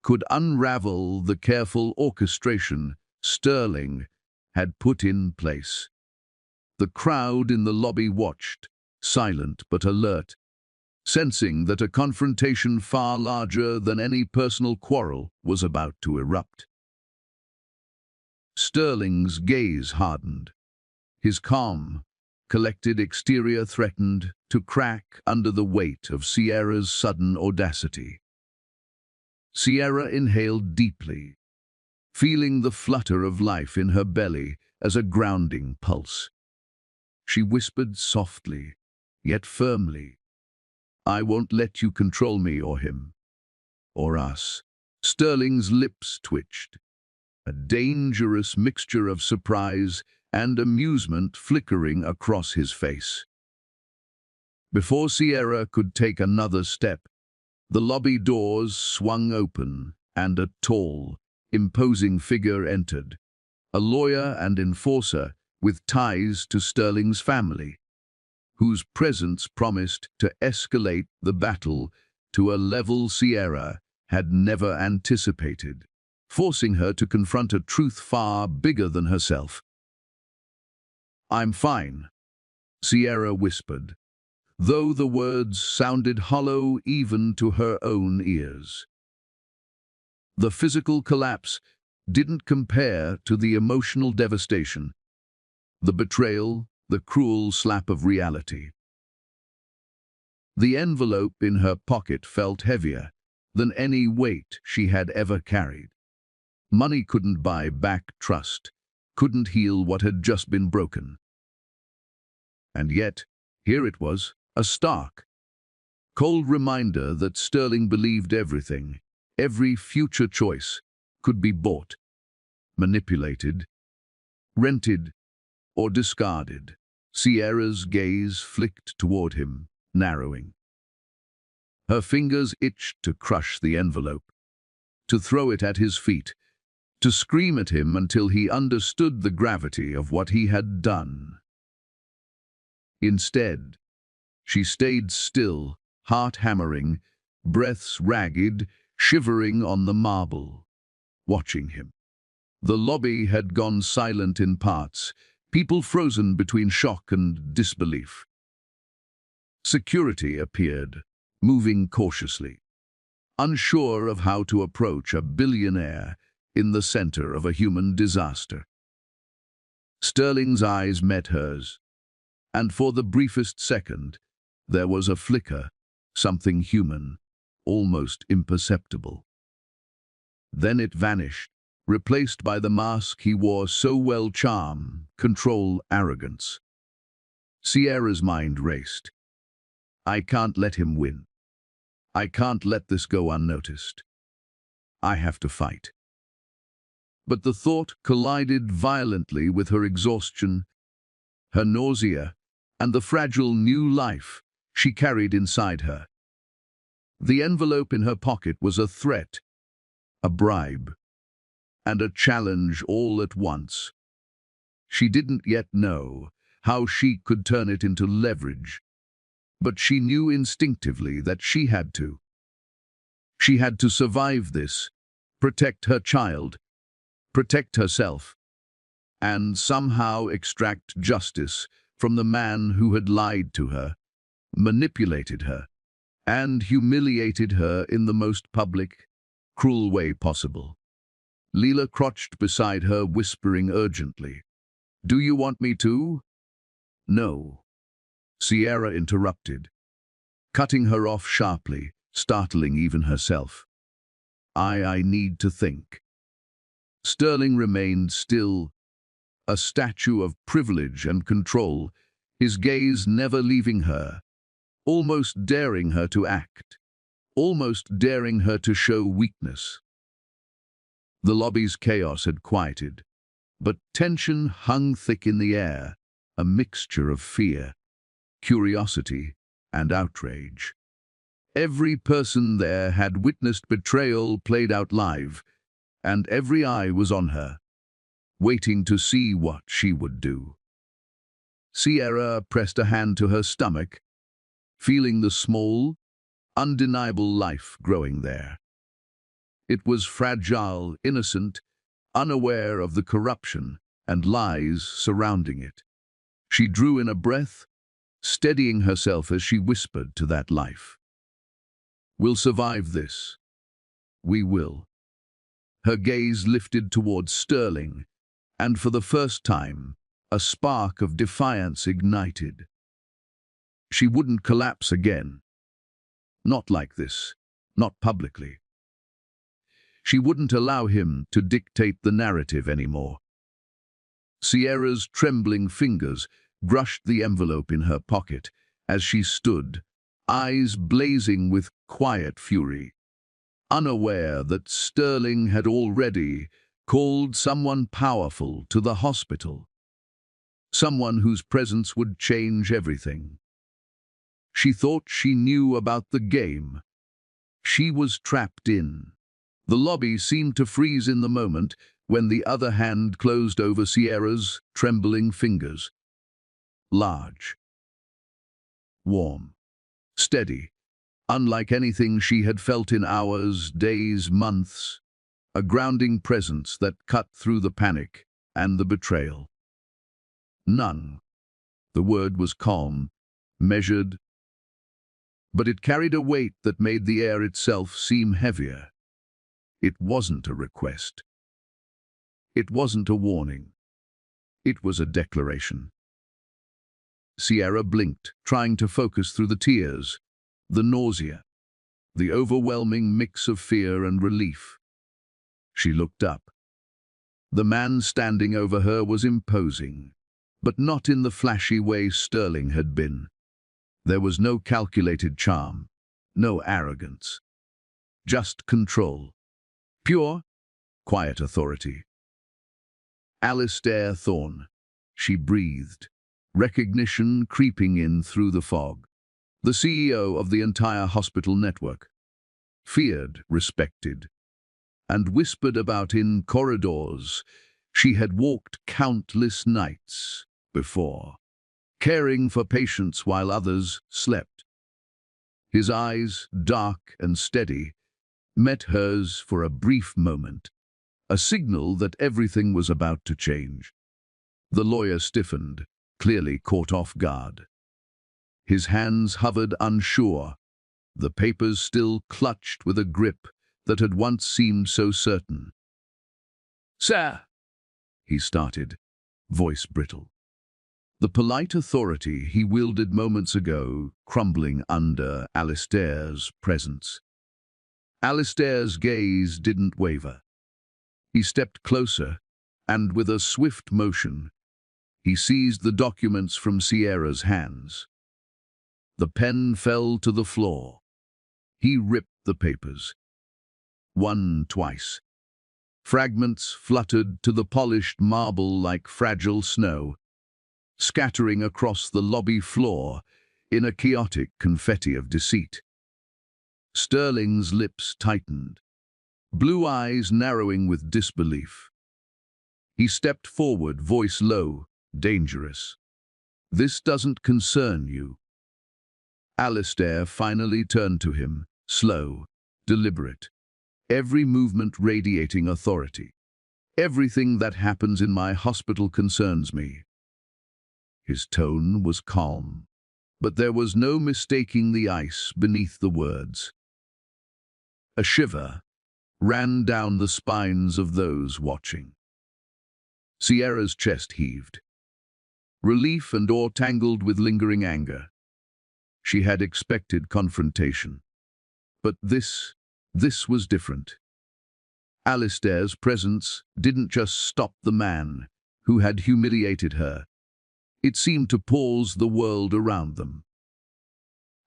could unravel the careful orchestration Sterling had put in place. The crowd in the lobby watched, silent but alert, sensing that a confrontation far larger than any personal quarrel was about to erupt. Sterling's gaze hardened. His calm, collected exterior threatened to crack under the weight of Sierra's sudden audacity. Sierra inhaled deeply, feeling the flutter of life in her belly as a grounding pulse. She whispered softly, yet firmly, I won't let you control me or him, or us. Sterling's lips twitched, a dangerous mixture of surprise and amusement flickering across his face. Before Sierra could take another step, the lobby doors swung open and a tall, imposing figure entered, a lawyer and enforcer with ties to Sterling's family, whose presence promised to escalate the battle to a level Sierra had never anticipated, forcing her to confront a truth far bigger than herself. I'm fine, Sierra whispered, though the words sounded hollow even to her own ears. The physical collapse didn't compare to the emotional devastation, the betrayal, the cruel slap of reality. The envelope in her pocket felt heavier than any weight she had ever carried. Money couldn't buy back trust, couldn't heal what had just been broken. And yet, here it was, a stark, cold reminder that Sterling believed everything, every future choice, could be bought, manipulated, rented, or discarded. Sierra's gaze flicked toward him, narrowing. Her fingers itched to crush the envelope, to throw it at his feet, to scream at him until he understood the gravity of what he had done. Instead, she stayed still, heart hammering, breaths ragged, shivering on the marble, watching him. The lobby had gone silent in parts, people frozen between shock and disbelief. Security appeared, moving cautiously, unsure of how to approach a billionaire in the center of a human disaster. Sterling's eyes met hers, and for the briefest second, there was a flicker, something human, almost imperceptible. Then it vanished, replaced by the mask he wore so well: charm, control, arrogance. Sierra's mind raced. I can't let him win. I can't let this go unnoticed. I have to fight. But the thought collided violently with her exhaustion, her nausea, and the fragile new life she carried inside her. The envelope in her pocket was a threat, a bribe, and a challenge all at once. She didn't yet know how she could turn it into leverage, but she knew instinctively that she had to. She had to survive this, protect her child, protect herself, and somehow extract justice from the man who had lied to her, manipulated her, and humiliated her in the most public, cruel way possible. Leela crouched beside her, whispering urgently, "Do you want me to?" "No," Sierra interrupted, cutting her off sharply, startling even herself. I need to think." Sterling remained still, a statue of privilege and control, his gaze never leaving her, almost daring her to act, almost daring her to show weakness. The lobby's chaos had quieted, but tension hung thick in the air, a mixture of fear, curiosity, and outrage. Every person there had witnessed betrayal played out live, and every eye was on her, waiting to see what she would do. Sierra pressed a hand to her stomach, feeling the small, undeniable life growing there. It was fragile, innocent, unaware of the corruption and lies surrounding it. She drew in a breath, steadying herself as she whispered to that life, "We'll survive this. We will." Her gaze lifted towards Sterling, and for the first time, a spark of defiance ignited. She wouldn't collapse again. Not like this, not publicly. She wouldn't allow him to dictate the narrative anymore. Sierra's trembling fingers brushed the envelope in her pocket as she stood, eyes blazing with quiet fury, unaware that Sterling had already called someone powerful to the hospital, someone whose presence would change everything. She thought she knew about the game. She was trapped in. The lobby seemed to freeze in the moment when the other hand closed over Sierra's trembling fingers. Large, warm, steady, unlike anything she had felt in hours, days, months, a grounding presence that cut through the panic and the betrayal. None. The word was calm, measured, but it carried a weight that made the air itself seem heavier. It wasn't a request. It wasn't a warning. It was a declaration. Sierra blinked, trying to focus through the tears, the nausea, the overwhelming mix of fear and relief. She looked up. The man standing over her was imposing, but not in the flashy way Sterling had been. There was no calculated charm, no arrogance, just control. Pure, quiet authority. Alistair Thorne, she breathed, recognition creeping in through the fog. The CEO of the entire hospital network. Feared, respected, and whispered about in corridors she had walked countless nights before, caring for patients while others slept. His eyes, dark and steady, met hers for a brief moment, a signal that everything was about to change. The lawyer stiffened, clearly caught off guard. His hands hovered unsure, the papers still clutched with a grip that had once seemed so certain. "Sir," he started, voice brittle. The polite authority he wielded moments ago crumbling under Alistair's presence. Alistair's gaze didn't waver. He stepped closer, and with a swift motion, he seized the documents from Sierra's hands. The pen fell to the floor. He ripped the papers. Twice. Fragments fluttered to the polished marble like fragile snow, scattering across the lobby floor in a chaotic confetti of deceit. Sterling's lips tightened, blue eyes narrowing with disbelief. He stepped forward, voice low, dangerous. "This doesn't concern you." Alistair finally turned to him, slow, deliberate, every movement radiating authority. "Everything that happens in my hospital concerns me." His tone was calm, but there was no mistaking the ice beneath the words. A shiver ran down the spines of those watching. Sierra's chest heaved. Relief and awe tangled with lingering anger. She had expected confrontation. But this was different. Alistair's presence didn't just stop the man who had humiliated her. It seemed to pause the world around them.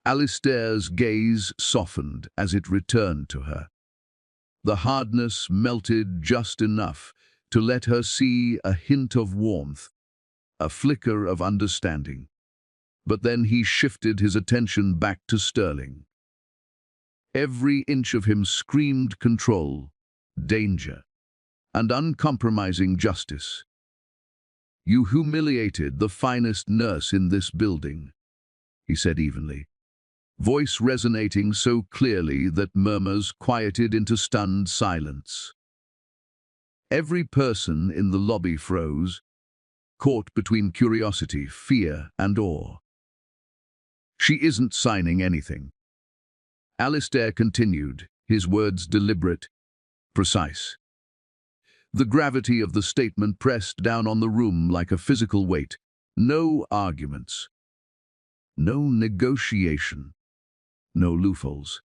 Alistair's gaze softened as it returned to her. The hardness melted just enough to let her see a hint of warmth, a flicker of understanding. But then he shifted his attention back to Sterling. Every inch of him screamed control, danger, and uncompromising justice. "You humiliated the finest nurse in this building," he said evenly, voice resonating so clearly that murmurs quieted into stunned silence. Every person in the lobby froze, caught between curiosity, fear, and awe. "She isn't signing anything." Alistair continued, his words deliberate, precise. The gravity of the statement pressed down on the room like a physical weight. No arguments. No negotiation. No loopholes.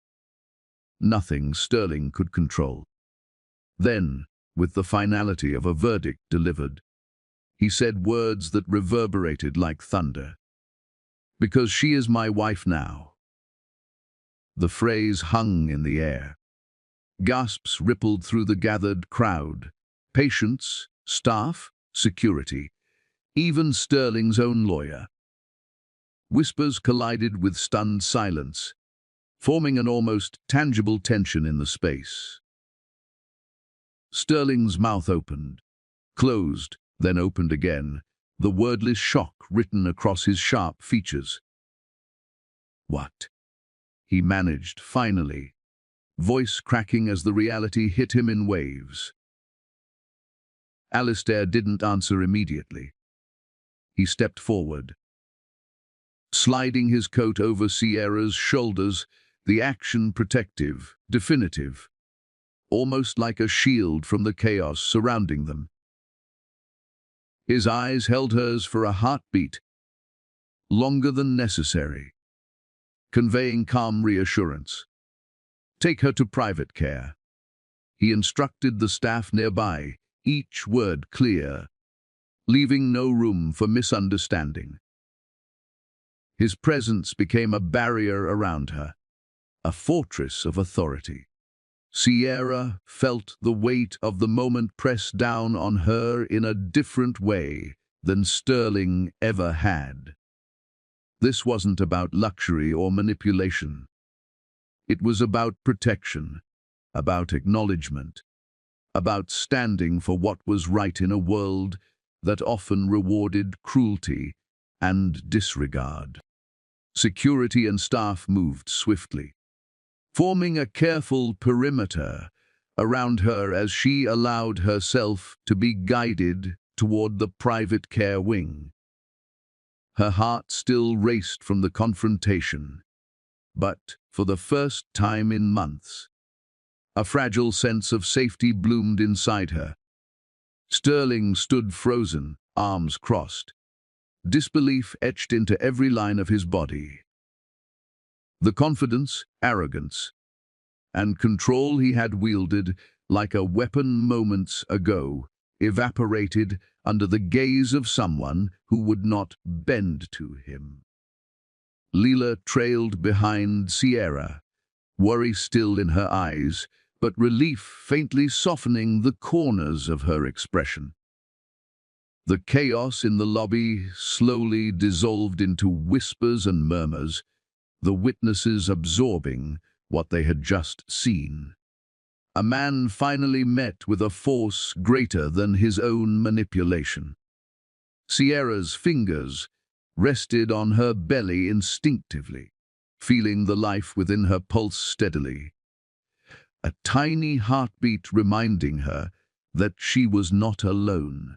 Nothing Sterling could control. Then, with the finality of a verdict delivered, he said words that reverberated like thunder. "Because she is my wife now." The phrase hung in the air. Gasps rippled through the gathered crowd. Patients, staff, security, even Sterling's own lawyer. Whispers collided with stunned silence, forming an almost tangible tension in the space. Sterling's mouth opened, closed, then opened again, the wordless shock written across his sharp features. "What?" he managed, finally, voice cracking as the reality hit him in waves. Alistair didn't answer immediately. He stepped forward, sliding his coat over Sierra's shoulders, the action protective, definitive, almost like a shield from the chaos surrounding them. His eyes held hers for a heartbeat, longer than necessary, conveying calm reassurance. "Take her to private care." He instructed the staff nearby, each word clear, leaving no room for misunderstanding. His presence became a barrier around her, a fortress of authority. Sierra felt the weight of the moment press down on her in a different way than Sterling ever had. This wasn't about luxury or manipulation. It was about protection, about acknowledgement, about standing for what was right in a world that often rewarded cruelty and disregard. Security and staff moved swiftly, forming a careful perimeter around her as she allowed herself to be guided toward the private care wing. Her heart still raced from the confrontation. But, for the first time in months, a fragile sense of safety bloomed inside her. Sterling stood frozen, arms crossed, disbelief etched into every line of his body. The confidence, arrogance, and control he had wielded like a weapon moments ago evaporated under the gaze of someone who would not bend to him. Leela trailed behind Sierra, worry still in her eyes, but relief faintly softening the corners of her expression. The chaos in the lobby slowly dissolved into whispers and murmurs, the witnesses absorbing what they had just seen. A man finally met with a force greater than his own manipulation. Sierra's fingers rested on her belly instinctively, feeling the life within her pulse steadily. A tiny heartbeat reminding her that she was not alone.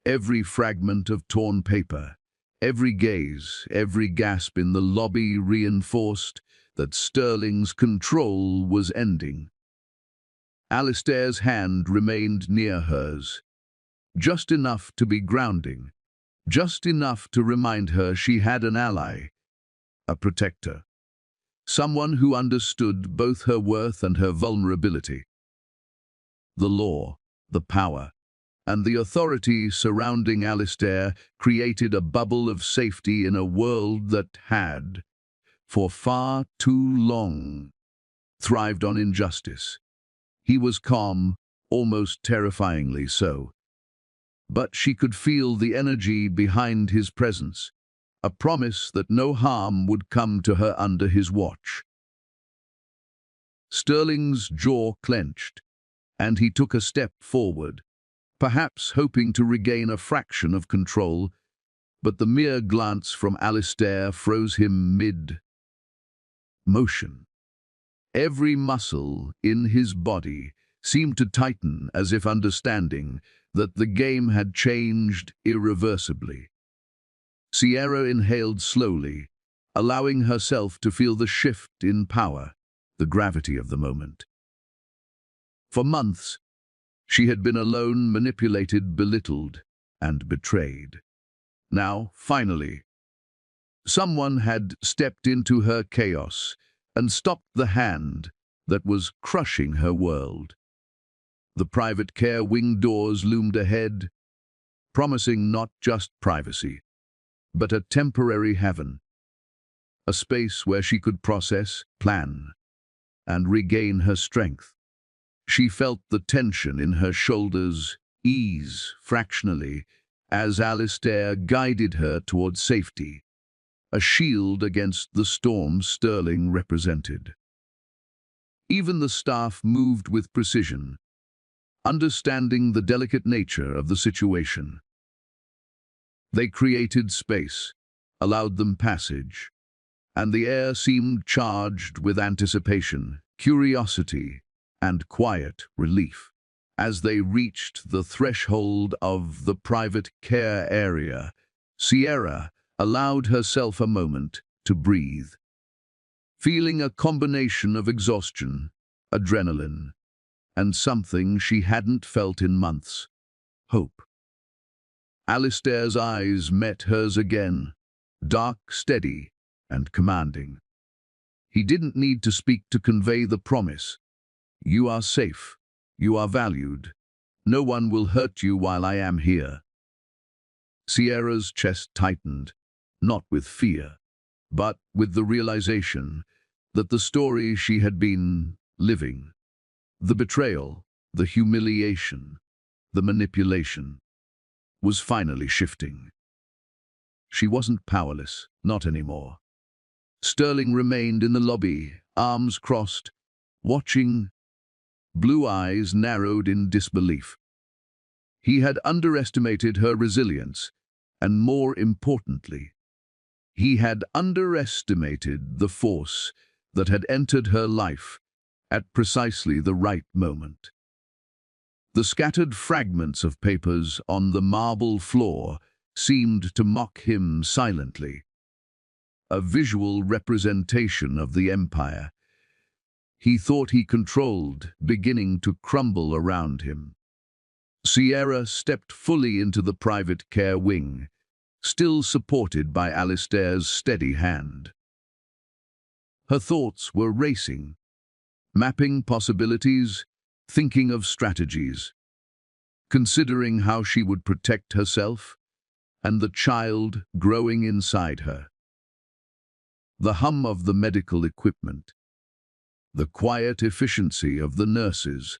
Every fragment of torn paper, every gaze, every gasp in the lobby reinforced that Sterling's control was ending. Alistair's hand remained near hers, just enough to be grounding, just enough to remind her she had an ally, a protector, someone who understood both her worth and her vulnerability. The law, the power, and the authority surrounding Alistair created a bubble of safety in a world that had, for far too long, thrived on injustice. He was calm, almost terrifyingly so. But she could feel the energy behind his presence, a promise that no harm would come to her under his watch. Sterling's jaw clenched, and he took a step forward, perhaps hoping to regain a fraction of control, but the mere glance from Alistair froze him mid-motion. Every muscle in his body seemed to tighten as if understanding that the game had changed irreversibly. Sierra inhaled slowly, allowing herself to feel the shift in power, the gravity of the moment. For months, she had been alone, manipulated, belittled, and betrayed. Now, finally, someone had stepped into her chaos and stopped the hand that was crushing her world. The private care wing doors loomed ahead, promising not just privacy, but a temporary heaven, a space where she could process, plan, and regain her strength. She felt the tension in her shoulders ease fractionally as Alistair guided her toward safety, a shield against the storm Sterling represented. Even the staff moved with precision, understanding the delicate nature of the situation. They created space, allowed them passage, and the air seemed charged with anticipation, curiosity, and quiet relief. As they reached the threshold of the private care area, Sierra allowed herself a moment to breathe, feeling a combination of exhaustion, adrenaline, and something she hadn't felt in months: hope. Alistair's eyes met hers again, dark, steady, and commanding. He didn't need to speak to convey the promise. You are safe. You are valued. No one will hurt you while I am here. Sierra's chest tightened, not with fear, but with the realization that the story she had been living, the betrayal, the humiliation, the manipulation, was finally shifting. She wasn't powerless, not anymore. Sterling remained in the lobby, arms crossed, watching, blue eyes narrowed in disbelief. He had underestimated her resilience, and more importantly, he had underestimated the force that had entered her life at precisely the right moment. The scattered fragments of papers on the marble floor seemed to mock him silently. A visual representation of the empire he thought he controlled beginning to crumble around him. Sierra stepped fully into the private care wing, still supported by Alistair's steady hand. Her thoughts were racing, mapping possibilities, thinking of strategies, considering how she would protect herself and the child growing inside her. The hum of the medical equipment, the quiet efficiency of the nurses,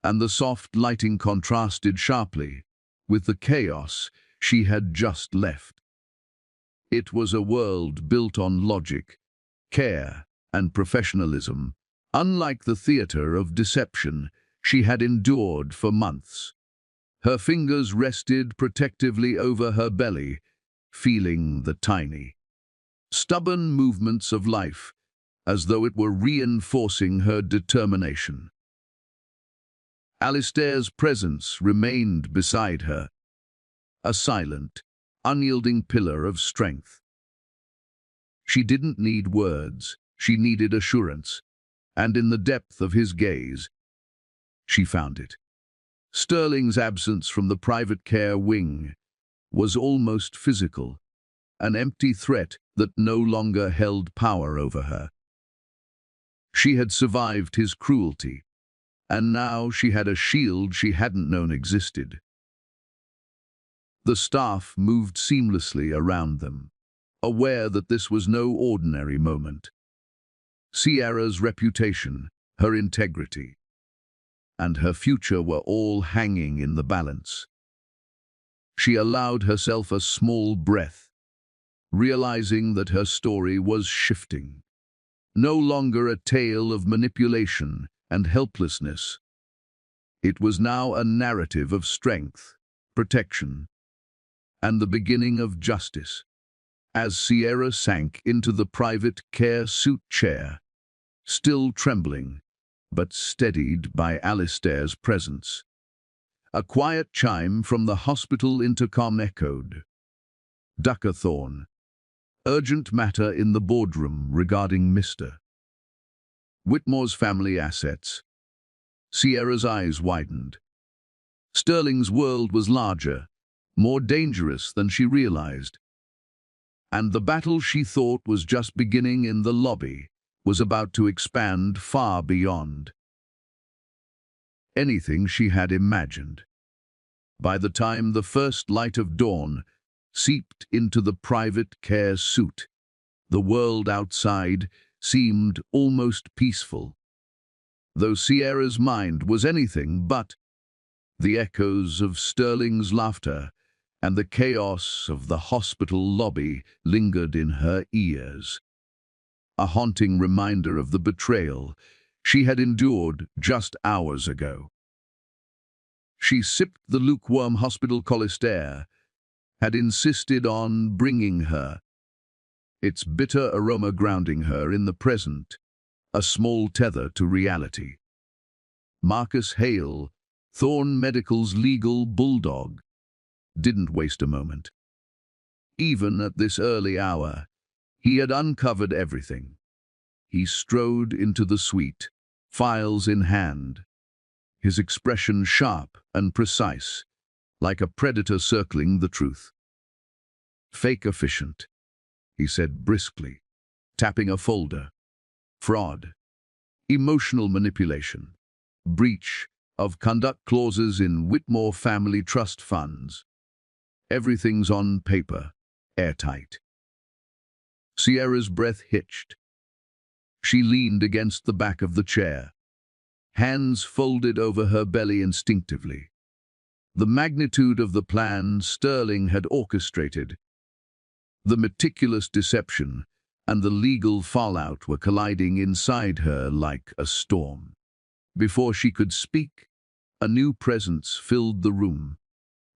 and the soft lighting contrasted sharply with the chaos she had just left. It was a world built on logic, care, and professionalism, unlike the theater of deception she had endured for months. Her fingers rested protectively over her belly, feeling the tiny, stubborn movements of life, as though it were reinforcing her determination. Alistair's presence remained beside her, a silent, unyielding pillar of strength. She didn't need words, she needed assurance, and in the depth of his gaze, she found it. Sterling's absence from the private care wing was almost physical, an empty threat that no longer held power over her. She had survived his cruelty, and now she had a shield she hadn't known existed. The staff moved seamlessly around them, aware that this was no ordinary moment. Sierra's reputation, her integrity, and her future were all hanging in the balance. She allowed herself a small breath, realizing that her story was shifting. No longer a tale of manipulation and helplessness. It was now a narrative of strength, protection, and the beginning of justice. As Sierra sank into the private care suit chair, still trembling, but steadied by Alistair's presence, a quiet chime from the hospital intercom echoed. Duckerthorn. Urgent matter in the boardroom regarding Mr. Whitmore's family assets. Sierra's eyes widened. Sterling's world was larger, more dangerous than she realized. And the battle she thought was just beginning in the lobby was about to expand far beyond anything she had imagined. By the time the first light of dawn seeped into the private care suit, the world outside seemed almost peaceful. Though Sierra's mind was anything but, the echoes of Sterling's laughter and the chaos of the hospital lobby lingered in her ears, a haunting reminder of the betrayal she had endured just hours ago. She sipped the lukewarm hospital colistaire, had insisted on bringing her, its bitter aroma grounding her in the present, a small tether to reality. Marcus Hale, Thorne Medical's legal bulldog, didn't waste a moment. Even at this early hour, he had uncovered everything. He strode into the suite, files in hand, his expression sharp and precise, like a predator circling the truth. Fake efficient, he said briskly, tapping a folder. Fraud, emotional manipulation, breach of conduct clauses in Whitmore family trust funds. Everything's on paper, airtight. Sierra's breath hitched. She leaned against the back of the chair, hands folded over her belly instinctively. The magnitude of the plan Sterling had orchestrated, the meticulous deception, and the legal fallout were colliding inside her like a storm. Before she could speak, a new presence filled the room.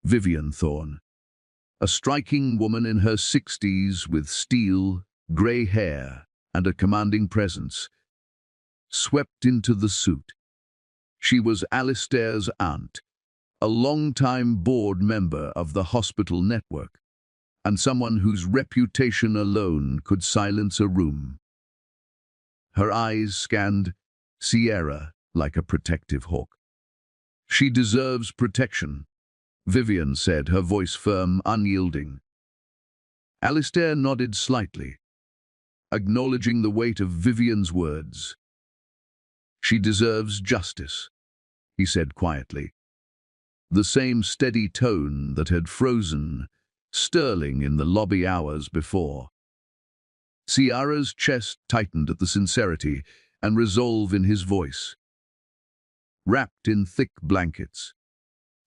Vivian Thorne, a striking woman in her 60s with steel, grey hair and a commanding presence, swept into the suit. She was Alistair's aunt, a long-time board member of the hospital network, and someone whose reputation alone could silence a room. Her eyes scanned Sierra like a protective hawk. "She deserves protection," Vivian said, her voice firm, unyielding. Alistair nodded slightly, acknowledging the weight of Vivian's words. "She deserves justice," he said quietly. The same steady tone that had frozen Sterling in the lobby hours before. Sierra's chest tightened at the sincerity and resolve in his voice. Wrapped in thick blankets,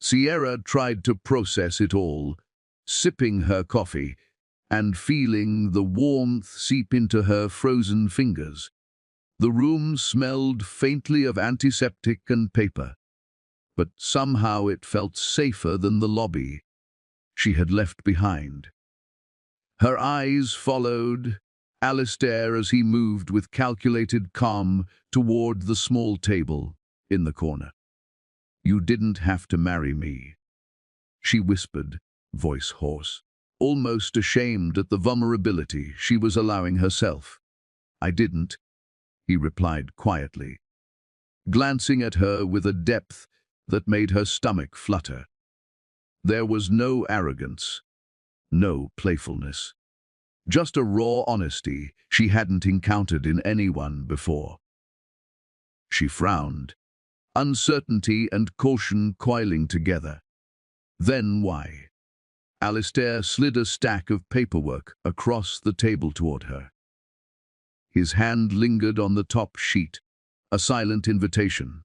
Sierra tried to process it all, sipping her coffee and feeling the warmth seep into her frozen fingers. The room smelled faintly of antiseptic and paper, but somehow it felt safer than the lobby she had left behind. Her eyes followed Alistair as he moved with calculated calm toward the small table in the corner. "You didn't have to marry me," she whispered, voice hoarse, almost ashamed at the vulnerability she was allowing herself. "I didn't," he replied quietly, glancing at her with a depth that made her stomach flutter. There was no arrogance, no playfulness, just a raw honesty she hadn't encountered in anyone before. She frowned, uncertainty and caution coiling together. "Then why?" Alistair slid a stack of paperwork across the table toward her. His hand lingered on the top sheet, a silent invitation.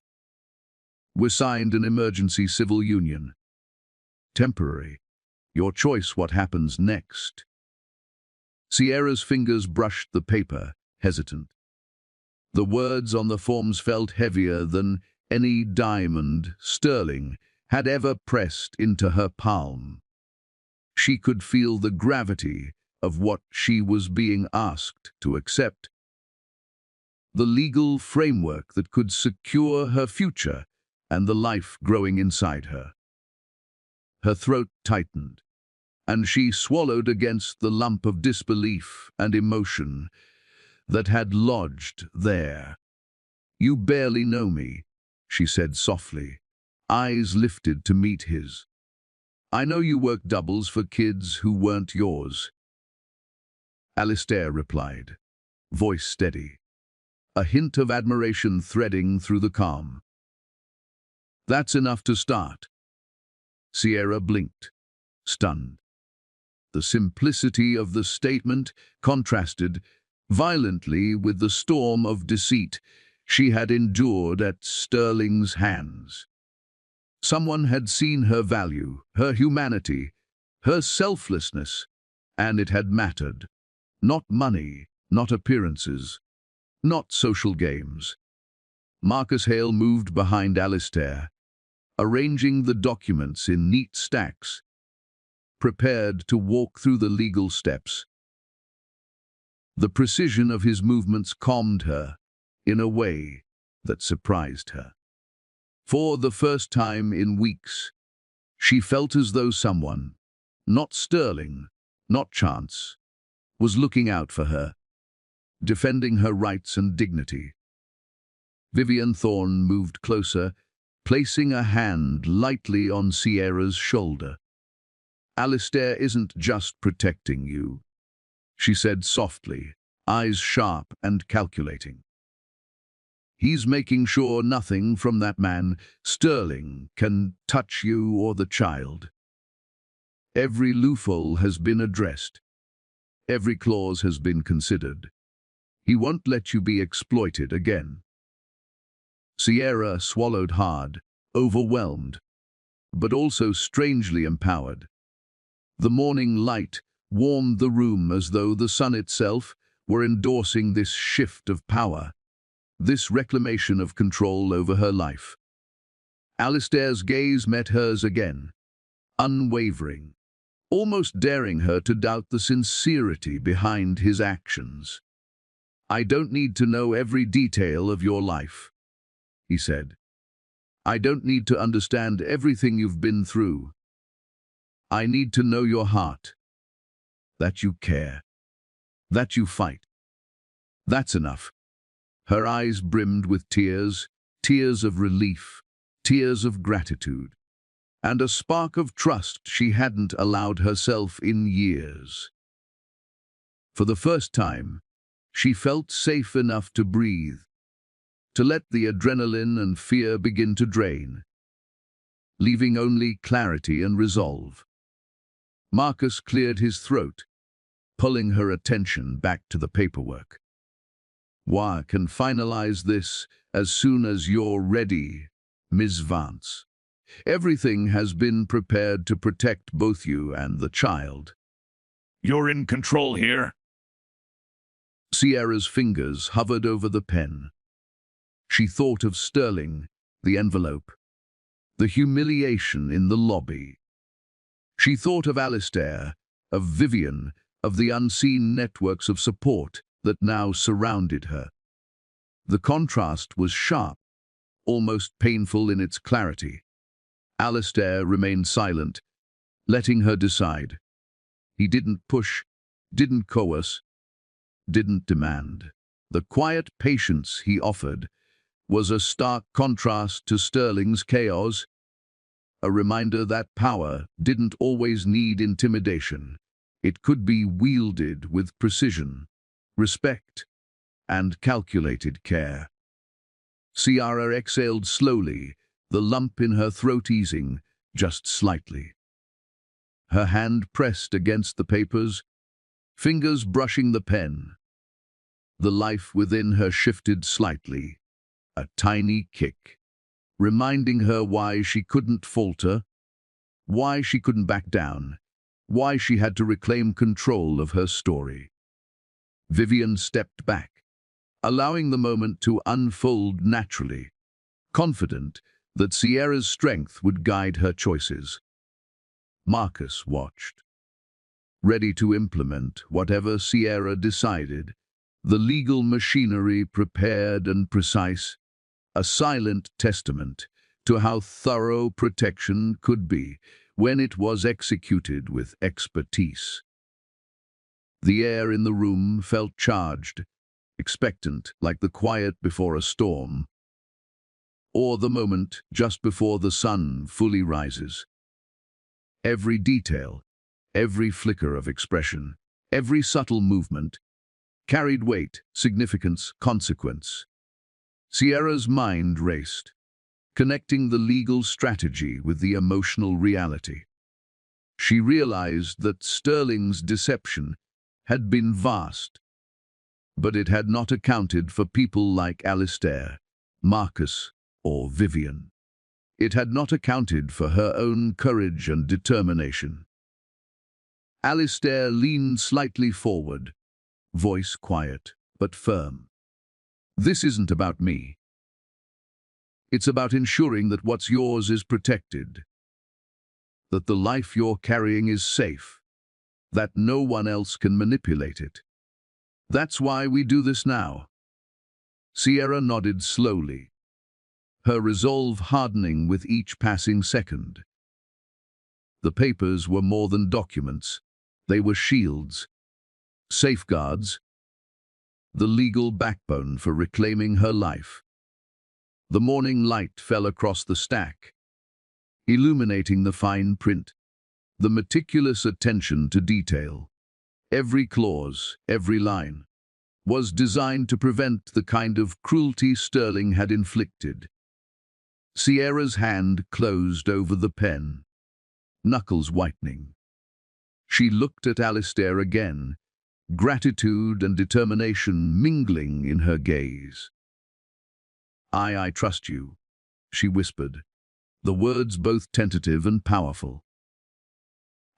"We're signed an emergency civil union. Temporary. Your choice what happens next." Sierra's fingers brushed the paper, hesitant. The words on the forms felt heavier than any diamond Sterling had ever pressed into her palm. She could feel the gravity of what she was being asked to accept. The legal framework that could secure her future and the life growing inside her. Her throat tightened, and she swallowed against the lump of disbelief and emotion that had lodged there. "You barely know me," she said softly, eyes lifted to meet his. "I know you work doubles for kids who weren't yours." Alistair replied, voice steady, a hint of admiration threading through the calm. "That's enough to start." Sierra blinked, stunned. The simplicity of the statement contrasted violently with the storm of deceit she had endured at Sterling's hands. Someone had seen her value, her humanity, her selflessness, and it had mattered. Not money, not appearances, not social games. Marcus Hale moved behind Alistair, arranging the documents in neat stacks, prepared to walk through the legal steps. The precision of his movements calmed her in a way that surprised her. For the first time in weeks, she felt as though someone, not Sterling, not chance, was looking out for her, defending her rights and dignity. Vivian Thorne moved closer, placing a hand lightly on Sierra's shoulder. "Alistair isn't just protecting you," she said softly, eyes sharp and calculating. "He's making sure nothing from that man, Sterling, can touch you or the child. Every loophole has been addressed. Every clause has been considered. He won't let you be exploited again." Sierra swallowed hard, overwhelmed, but also strangely empowered. The morning light warmed the room as though the sun itself were endorsing this shift of power, this reclamation of control over her life. Alistair's gaze met hers again, unwavering, almost daring her to doubt the sincerity behind his actions. "I don't need to know every detail of your life," he said. I don't need to understand everything you've been through. I need to know your heart, that you care, that you fight. That's enough. Her eyes brimmed with tears, tears of relief, tears of gratitude, and a spark of trust she hadn't allowed herself in years. For the first time, she felt safe enough to breathe, to let the adrenaline and fear begin to drain, leaving only clarity and resolve. Marcus cleared his throat, pulling her attention back to the paperwork. "We can finalize this as soon as you're ready, Ms. Vance. Everything has been prepared to protect both you and the child." You're in control here. Sierra's fingers hovered over the pen. She thought of Sterling, the envelope, the humiliation in the lobby. She thought of Alistair, of Vivian, of the unseen networks of support that now surrounded her. The contrast was sharp, almost painful in its clarity. Alistair remained silent, letting her decide. He didn't push, didn't coerce, didn't demand. The quiet patience he offered was a stark contrast to Sterling's chaos, a reminder that power didn't always need intimidation. It could be wielded with precision, respect, and calculated care. Sierra exhaled slowly, the lump in her throat easing just slightly. Her hand pressed against the papers, fingers brushing the pen. The life within her shifted slightly, a tiny kick, reminding her why she couldn't falter, why she couldn't back down, why she had to reclaim control of her story. Vivian stepped back, allowing the moment to unfold naturally, confident that Sierra's strength would guide her choices. Marcus watched, ready to implement whatever Sierra decided, the legal machinery prepared and precise, a silent testament to how thorough protection could be when it was executed with expertise. The air in the room felt charged, expectant like the quiet before a storm, or the moment just before the sun fully rises. Every detail, every flicker of expression, every subtle movement carried weight, significance, consequence. Sierra's mind raced, connecting the legal strategy with the emotional reality. She realized that Sterling's deception had been vast, but it had not accounted for people like Alistair, Marcus, or Vivian. It had not accounted for her own courage and determination. Alistair leaned slightly forward, voice quiet but firm. "This isn't about me. It's about ensuring that what's yours is protected, that the life you're carrying is safe, that no one else can manipulate it. That's why we do this now." Sierra nodded slowly, her resolve hardening with each passing second. The papers were more than documents. They were shields, safeguards, the legal backbone for reclaiming her life. The morning light fell across the stack, illuminating the fine print, the meticulous attention to detail. Every clause, every line, was designed to prevent the kind of cruelty Sterling had inflicted. Sierra's hand closed over the pen, knuckles whitening. She looked at Alistair again, gratitude and determination mingling in her gaze. I trust you," she whispered, the words both tentative and powerful.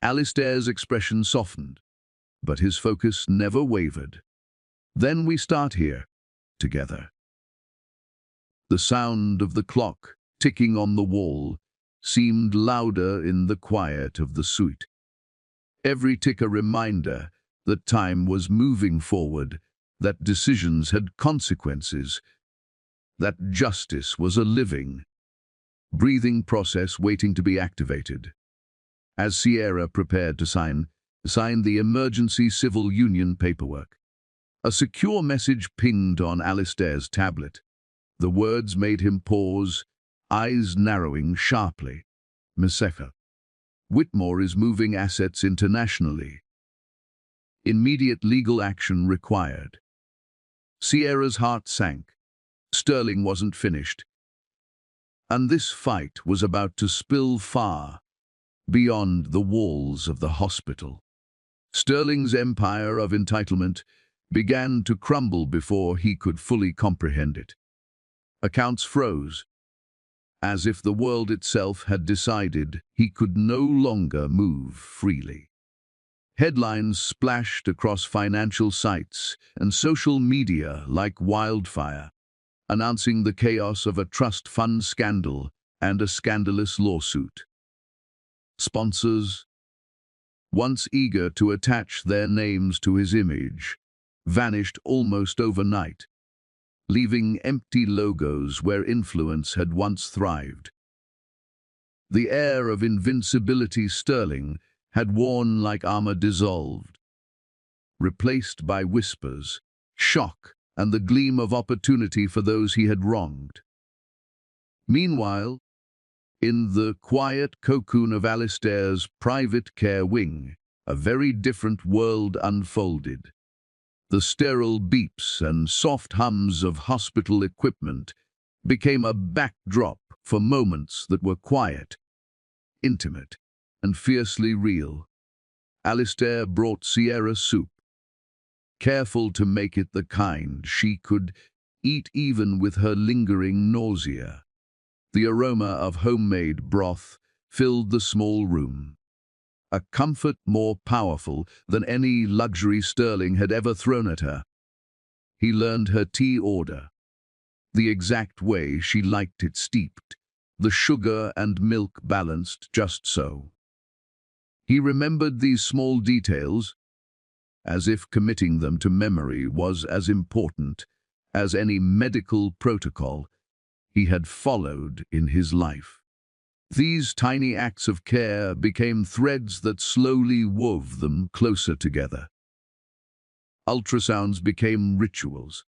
Alistair's expression softened, but his focus never wavered. "Then we start here, together." The sound of the clock ticking on the wall seemed louder in the quiet of the suite. Every tick a reminder that time was moving forward, that decisions had consequences, that justice was a living, breathing process waiting to be activated. As Sierra prepared to sign the emergency civil union paperwork, a secure message pinged on Alistair's tablet. The words made him pause, eyes narrowing sharply. Meseka. Whitmore is moving assets internationally. Immediate legal action required. Sierra's heart sank. Sterling wasn't finished. And this fight was about to spill far beyond the walls of the hospital. Sterling's empire of entitlement began to crumble before he could fully comprehend it. Accounts froze, as if the world itself had decided he could no longer move freely. Headlines splashed across financial sites and social media like wildfire, announcing the chaos of a trust fund scandal and a scandalous lawsuit. Sponsors, once eager to attach their names to his image, vanished almost overnight, leaving empty logos where influence had once thrived. The air of invincibility Sterling had worn like armor dissolved, replaced by whispers, shock, and the gleam of opportunity for those he had wronged. Meanwhile, in the quiet cocoon of Alistair's private care wing, a very different world unfolded. The sterile beeps and soft hums of hospital equipment became a backdrop for moments that were quiet, intimate, and fiercely real. Alistair brought Sierra soup, careful to make it the kind she could eat even with her lingering nausea. The aroma of homemade broth filled the small room, a comfort more powerful than any luxury Sterling had ever thrown at her. He learned her tea order, the exact way she liked it steeped, the sugar and milk balanced just so. He remembered these small details, as if committing them to memory was as important as any medical protocol he had followed in his life. These tiny acts of care became threads that slowly wove them closer together. Ultrasounds became rituals.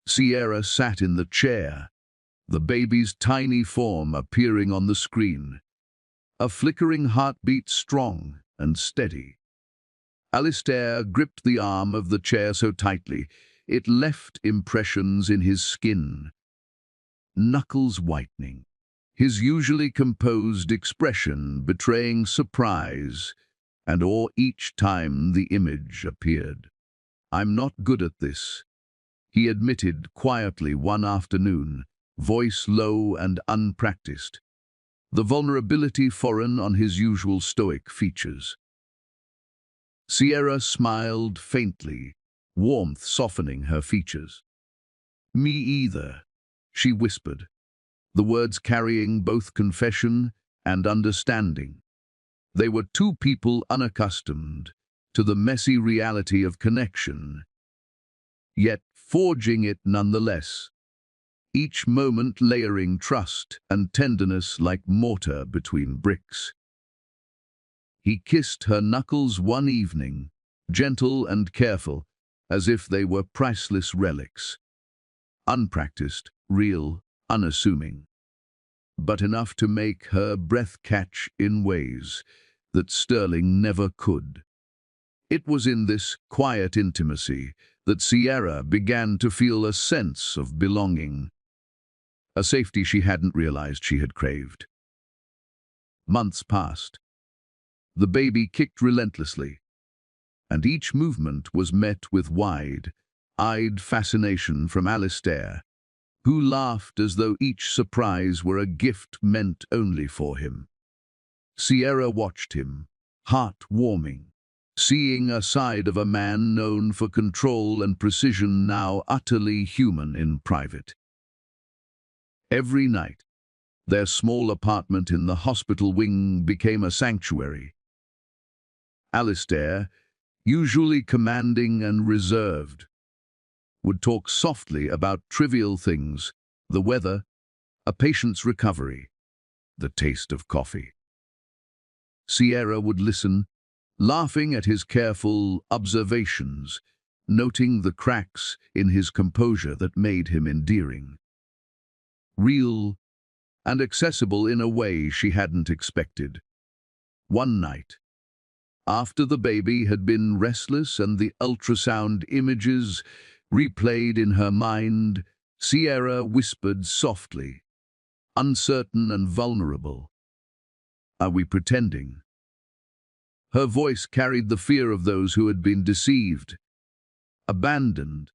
Sierra sat in the chair, the baby's tiny form appearing on the screen, a flickering heartbeat strong and steady. Alistair gripped the arm of the chair so tightly it left impressions in his skin, knuckles whitening, his usually composed expression betraying surprise and awe each time the image appeared. "I'm not good at this," he admitted quietly one afternoon, voice low and unpracticed, the vulnerability foreign on his usual stoic features. Sierra smiled faintly, warmth softening her features. "Me either," she whispered, the words carrying both confession and understanding. They were two people unaccustomed to the messy reality of connection, yet forging it nonetheless, each moment layering trust and tenderness like mortar between bricks. He kissed her knuckles one evening, gentle and careful, as if they were priceless relics. Unpracticed, real, unassuming, but enough to make her breath catch in ways that Sterling never could. It was in this quiet intimacy that Sierra began to feel a sense of belonging, a safety she hadn't realized she had craved. Months passed. The baby kicked relentlessly, and each movement was met with wide-eyed fascination from Alistair, who laughed as though each surprise were a gift meant only for him. Sierra watched him, heart-warming, seeing a side of a man known for control and precision now utterly human in private. Every night, their small apartment in the hospital wing became a sanctuary. Alistair, usually commanding and reserved, would talk softly about trivial things, the weather, a patient's recovery, the taste of coffee. Sierra would listen, laughing at his careful observations, noting the cracks in his composure that made him endearing. Real and accessible in a way she hadn't expected. One night, after the baby had been restless and the ultrasound images replayed in her mind, Sierra whispered softly, uncertain and vulnerable, "Are we pretending?" Her voice carried the fear of those who had been deceived, abandoned,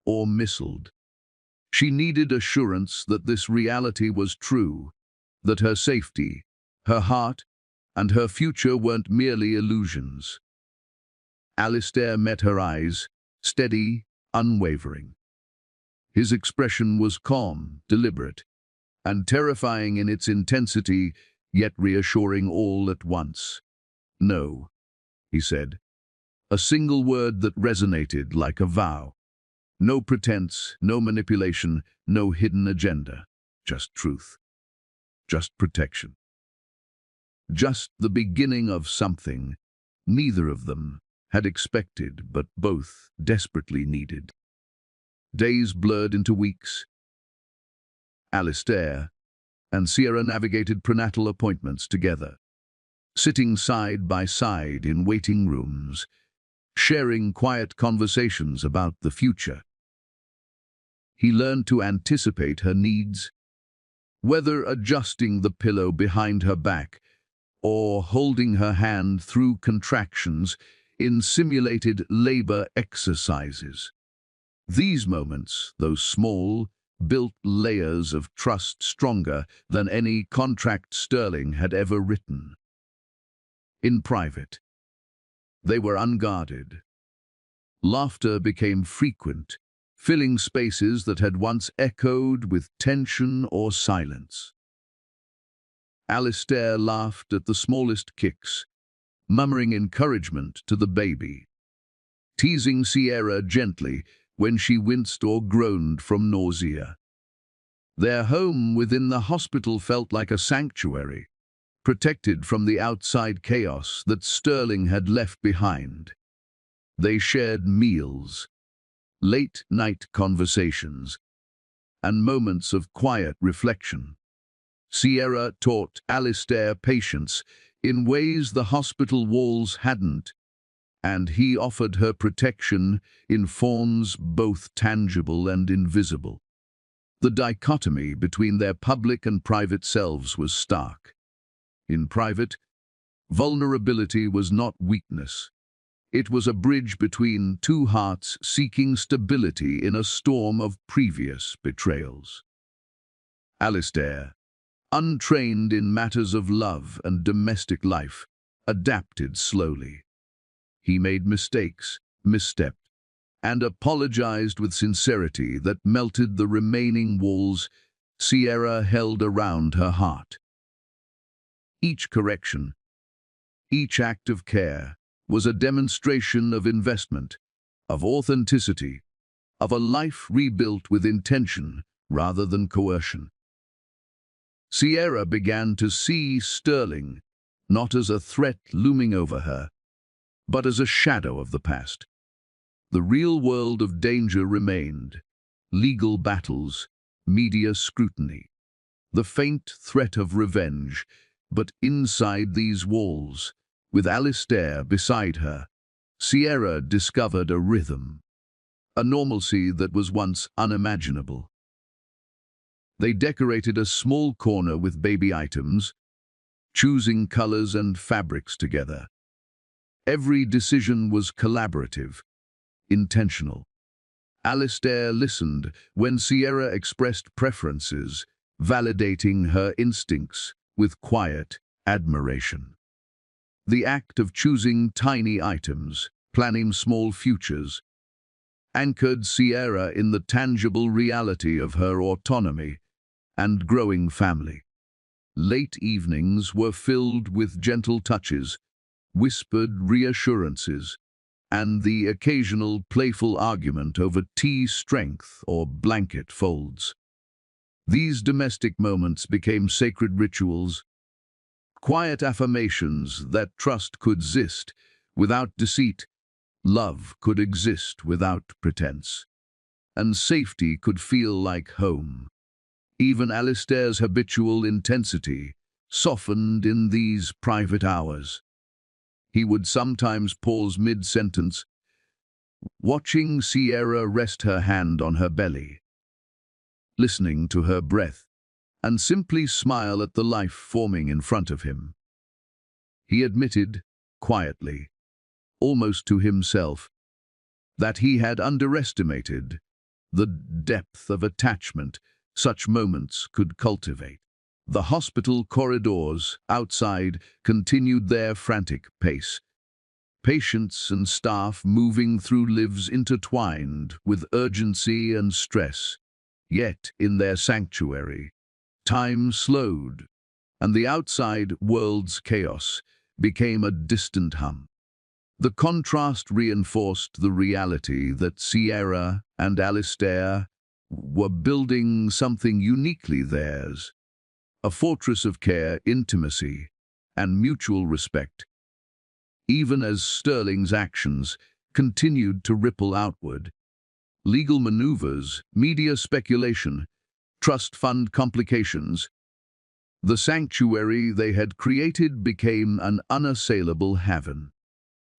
or misled. She needed assurance that this reality was true, that her safety, her heart, and her future weren't merely illusions. Alistair met her eyes, steady, unwavering. His expression was calm, deliberate, and terrifying in its intensity, yet reassuring all at once. "No," he said, a single word that resonated like a vow. No pretense, no manipulation, no hidden agenda. Just truth. Just protection. Just the beginning of something neither of them had expected, but both desperately needed. Days blurred into weeks. Alistair and Sierra navigated prenatal appointments together, sitting side by side in waiting rooms, sharing quiet conversations about the future. He learned to anticipate her needs, whether adjusting the pillow behind her back or holding her hand through contractions in simulated labor exercises. These moments, though small, built layers of trust stronger than any contract Sterling had ever written. In private, they were unguarded. Laughter became frequent, filling spaces that had once echoed with tension or silence. Alistair laughed at the smallest kicks, murmuring encouragement to the baby, teasing Sierra gently when she winced or groaned from nausea. Their home within the hospital felt like a sanctuary, protected from the outside chaos that Sterling had left behind. They shared meals, late-night conversations, and moments of quiet reflection. Sierra taught Alistair patience in ways the hospital walls hadn't, and he offered her protection in forms both tangible and invisible. The dichotomy between their public and private selves was stark. In private, vulnerability was not weakness. It was a bridge between two hearts seeking stability in a storm of previous betrayals. Alistair, untrained in matters of love and domestic life, adapted slowly. He made mistakes, misstepped, and apologized with sincerity that melted the remaining walls Sierra held around her heart. Each correction, each act of care, was a demonstration of investment, of authenticity, of a life rebuilt with intention rather than coercion. Sierra began to see Sterling not as a threat looming over her, but as a shadow of the past. The real world of danger remained: legal battles, media scrutiny, the faint threat of revenge. But inside these walls, with Alistair beside her, Sierra discovered a rhythm, a normalcy that was once unimaginable. They decorated a small corner with baby items, choosing colors and fabrics together. Every decision was collaborative, intentional. Alistair listened when Sierra expressed preferences, validating her instincts with quiet admiration. The act of choosing tiny items, planning small futures, anchored Sierra in the tangible reality of her autonomy and growing family. Late evenings were filled with gentle touches, whispered reassurances, and the occasional playful argument over tea strength or blanket folds. These domestic moments became sacred rituals, quiet affirmations that trust could exist without deceit, love could exist without pretense, and safety could feel like home. Even Alistair's habitual intensity softened in these private hours. He would sometimes pause mid-sentence, watching Sierra rest her hand on her belly, listening to her breath, and simply smile at the life forming in front of him. He admitted, quietly, almost to himself, that he had underestimated the depth of attachment such moments could cultivate. The hospital corridors outside continued their frantic pace, patients and staff moving through lives intertwined with urgency and stress. Yet, in their sanctuary, time slowed, and the outside world's chaos became a distant hum. The contrast reinforced the reality that Sierra and Alistair were building something uniquely theirs, a fortress of care, intimacy, and mutual respect, even as Sterling's actions continued to ripple outward. Legal maneuvers, media speculation, trust fund complications. The sanctuary they had created became an unassailable haven.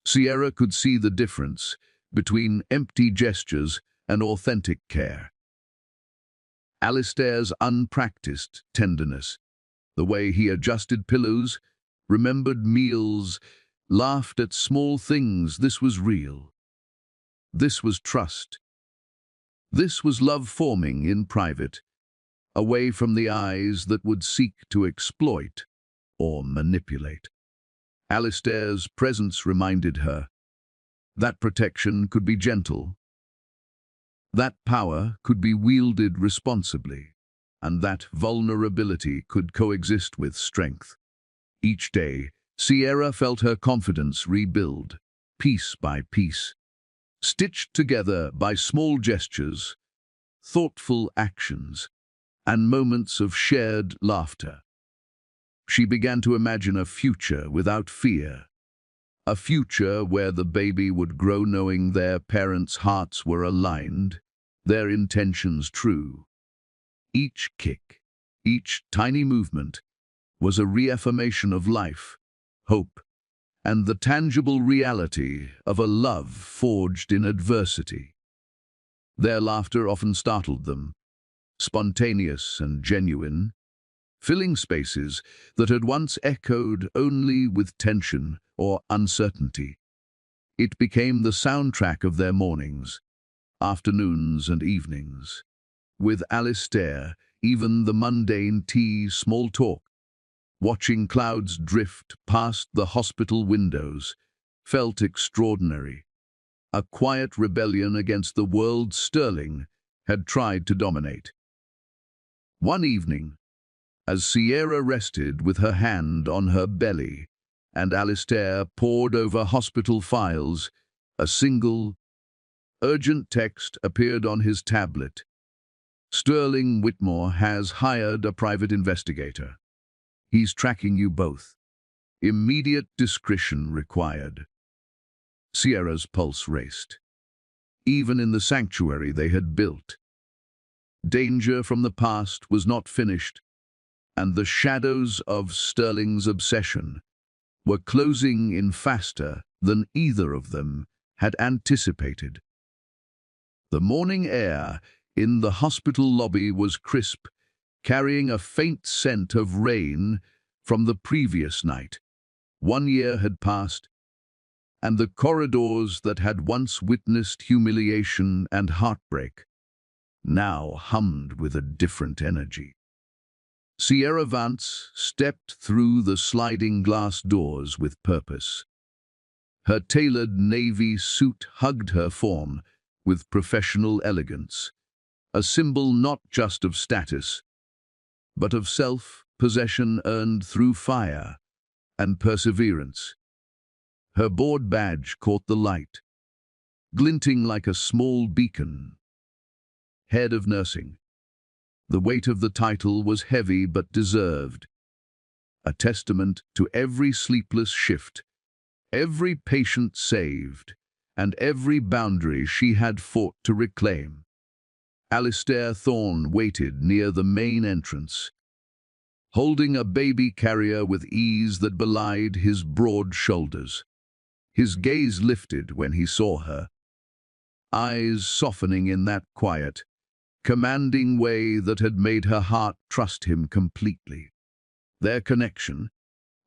Sierra could see the difference between empty gestures and authentic care. Alistair's unpracticed tenderness, the way he adjusted pillows, remembered meals, laughed at small things, this was real. This was trust. This was love forming in private, away from the eyes that would seek to exploit or manipulate. Alistair's presence reminded her that protection could be gentle, that power could be wielded responsibly, and that vulnerability could coexist with strength. Each day, Sierra felt her confidence rebuild, piece by piece, stitched together by small gestures, thoughtful actions, and moments of shared laughter. She began to imagine a future without fear, a future where the baby would grow knowing their parents' hearts were aligned, their intentions true. Each kick, each tiny movement, was a reaffirmation of life, hope, and the tangible reality of a love forged in adversity. Their laughter often startled them, spontaneous and genuine, filling spaces that had once echoed only with tension or uncertainty. It became the soundtrack of their mornings, afternoons and evenings. With Alistair, even the mundane small talk, watching clouds drift past the hospital windows, felt extraordinary. A quiet rebellion against the world Sterling had tried to dominate. One evening, as Sierra rested with her hand on her belly and Alistair pored over hospital files, a single, urgent text appeared on his tablet. Sterling Whitmore has hired a private investigator. He's tracking you both. Immediate discretion required. Sierra's pulse raced. Even in the sanctuary they had built, danger from the past was not finished, and the shadows of Sterling's obsession were closing in faster than either of them had anticipated. The morning air in the hospital lobby was crisp, carrying a faint scent of rain from the previous night. 1 year had passed, and the corridors that had once witnessed humiliation and heartbreak now hummed with a different energy. Sierra Vance stepped through the sliding glass doors with purpose. Her tailored navy suit hugged her form with professional elegance, a symbol not just of status, but of self-possession earned through fire and perseverance. Her board badge caught the light, glinting like a small beacon. Head of Nursing. The weight of the title was heavy but deserved. a testament to every sleepless shift, every patient saved, and every boundary she had fought to reclaim. Alistair Thorne waited near the main entrance, holding a baby carrier with ease that belied his broad shoulders. His gaze lifted when he saw her, eyes softening in that quiet, commanding way that had made her heart trust him completely. Their connection,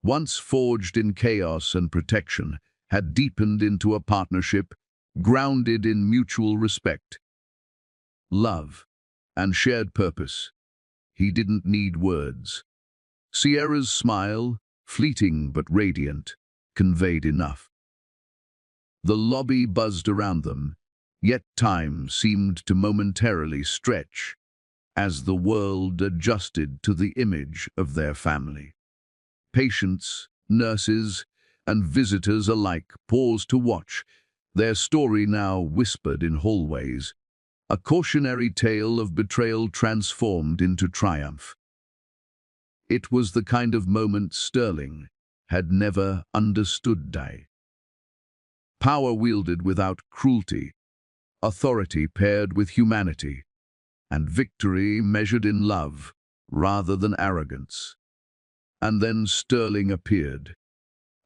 once forged in chaos and protection, had deepened into a partnership grounded in mutual respect, love, and shared purpose. He didn't need words. Sierra's smile, fleeting but radiant, conveyed enough. The lobby buzzed around them, yet time seemed to momentarily stretch as the world adjusted to the image of their family. Patients, nurses, and visitors alike paused to watch, their story now whispered in hallways, a cautionary tale of betrayal transformed into triumph. It was the kind of moment Sterling had never understood. Power wielded without cruelty, authority paired with humanity, and victory measured in love rather than arrogance. And then Sterling appeared,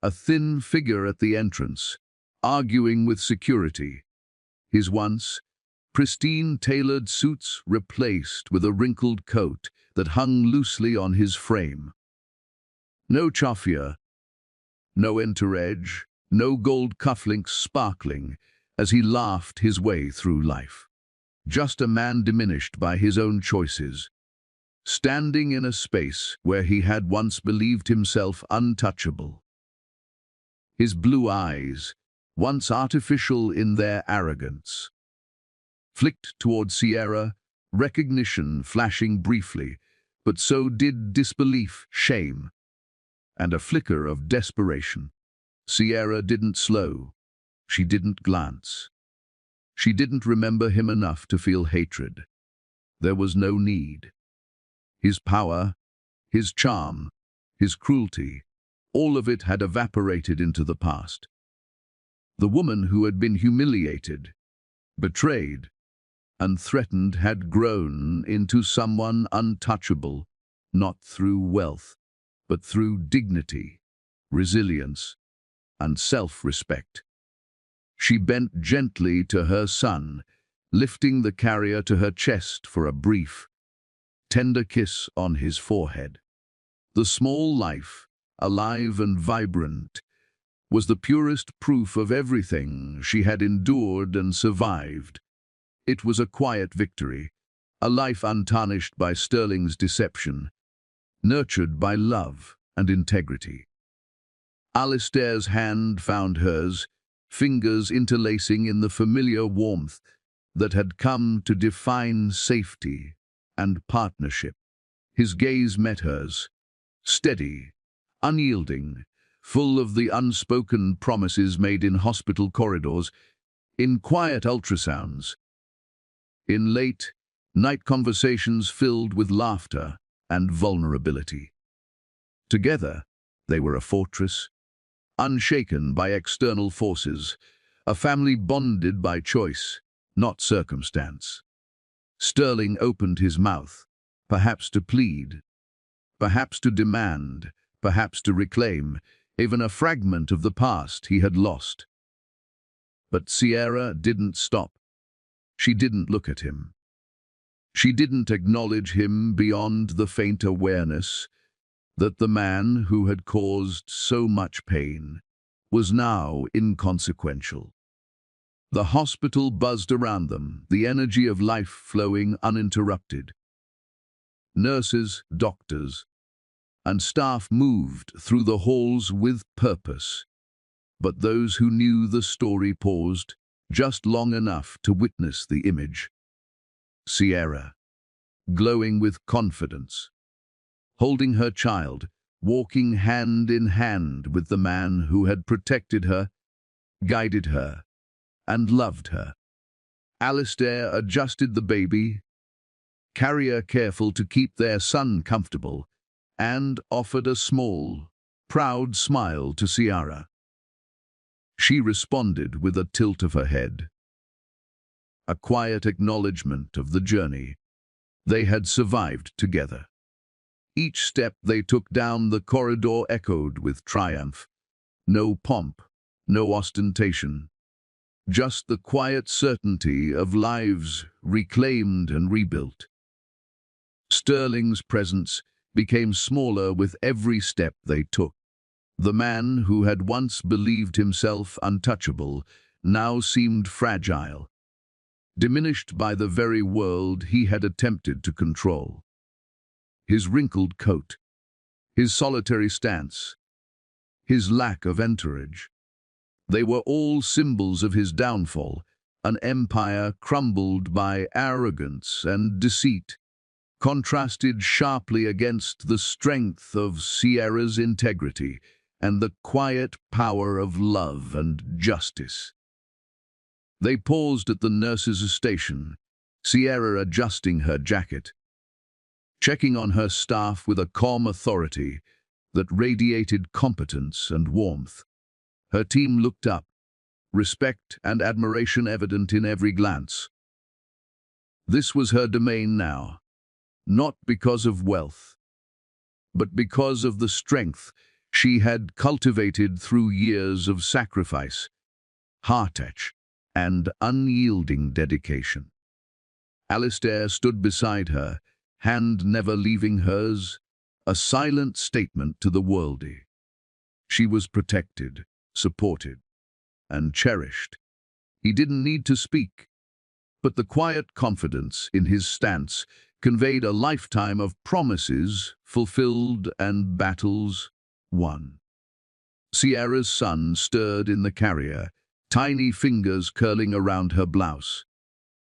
a thin figure at the entrance, arguing with security, his once pristine tailored suits replaced with a wrinkled coat that hung loosely on his frame. No chaffier, no entourage, no gold cufflinks sparkling as he laughed his way through life. Just a man diminished by his own choices, standing in a space where he had once believed himself untouchable. His blue eyes, once artificial in their arrogance, flicked toward Sierra, recognition flashing briefly, but so did disbelief, shame, and a flicker of desperation. Sierra didn't slow. She didn't glance. She didn't remember him enough to feel hatred. There was no need. His power, his charm, his cruelty, all of it had evaporated into the past. The woman who had been humiliated, betrayed, and threatened had grown into someone untouchable, not through wealth, but through dignity, resilience, and self-respect. She bent gently to her son, lifting the carrier to her chest for a brief, tender kiss on his forehead. The small life, alive and vibrant, was the purest proof of everything she had endured and survived. It was a quiet victory, a life untarnished by Sterling's deception, nurtured by love and integrity. Alistair's hand found hers, fingers interlacing in the familiar warmth that had come to define safety and partnership. His gaze met hers, steady, unyielding, full of the unspoken promises made in hospital corridors, in quiet ultrasounds, in late, night conversations filled with laughter and vulnerability. Together, they were a fortress, unshaken by external forces, a family bonded by choice, not circumstance. Sterling opened his mouth, perhaps to plead, perhaps to demand, perhaps to reclaim, even a fragment of the past he had lost. But Sierra didn't stop. She didn't look at him. She didn't acknowledge him beyond the faint awareness that the man who had caused so much pain was now inconsequential. The hospital buzzed around them, the energy of life flowing uninterrupted. Nurses, doctors, and staff moved through the halls with purpose, but those who knew the story paused just long enough to witness the image. Sierra, glowing with confidence, holding her child, walking hand in hand with the man who had protected her, guided her, and loved her. Alistair adjusted the baby, carrier careful to keep their son comfortable, and offered a small, proud smile to Ciara. She responded with a tilt of her head, a quiet acknowledgement of the journey. They had survived together. Each step they took down the corridor echoed with triumph. No pomp, no ostentation, just the quiet certainty of lives reclaimed and rebuilt. Sterling's presence became smaller with every step they took. The man who had once believed himself untouchable now seemed fragile, diminished by the very world he had attempted to control. His wrinkled coat, his solitary stance, his lack of entourage. They were all symbols of his downfall, an empire crumbled by arrogance and deceit, contrasted sharply against the strength of Ciara's integrity and the quiet power of love and justice. They paused at the nurse's station, Ciara adjusting her jacket, checking on her staff with a calm authority that radiated competence and warmth. Her team looked up, respect and admiration evident in every glance. This was her domain now, not because of wealth, but because of the strength she had cultivated through years of sacrifice, heartache, and unyielding dedication. Alistair stood beside her, hand never leaving hers, a silent statement to the worldly. She was protected, supported, and cherished. He didn't need to speak, but the quiet confidence in his stance conveyed a lifetime of promises fulfilled and battles won. Ciara's son stirred in the carrier, tiny fingers curling around her blouse.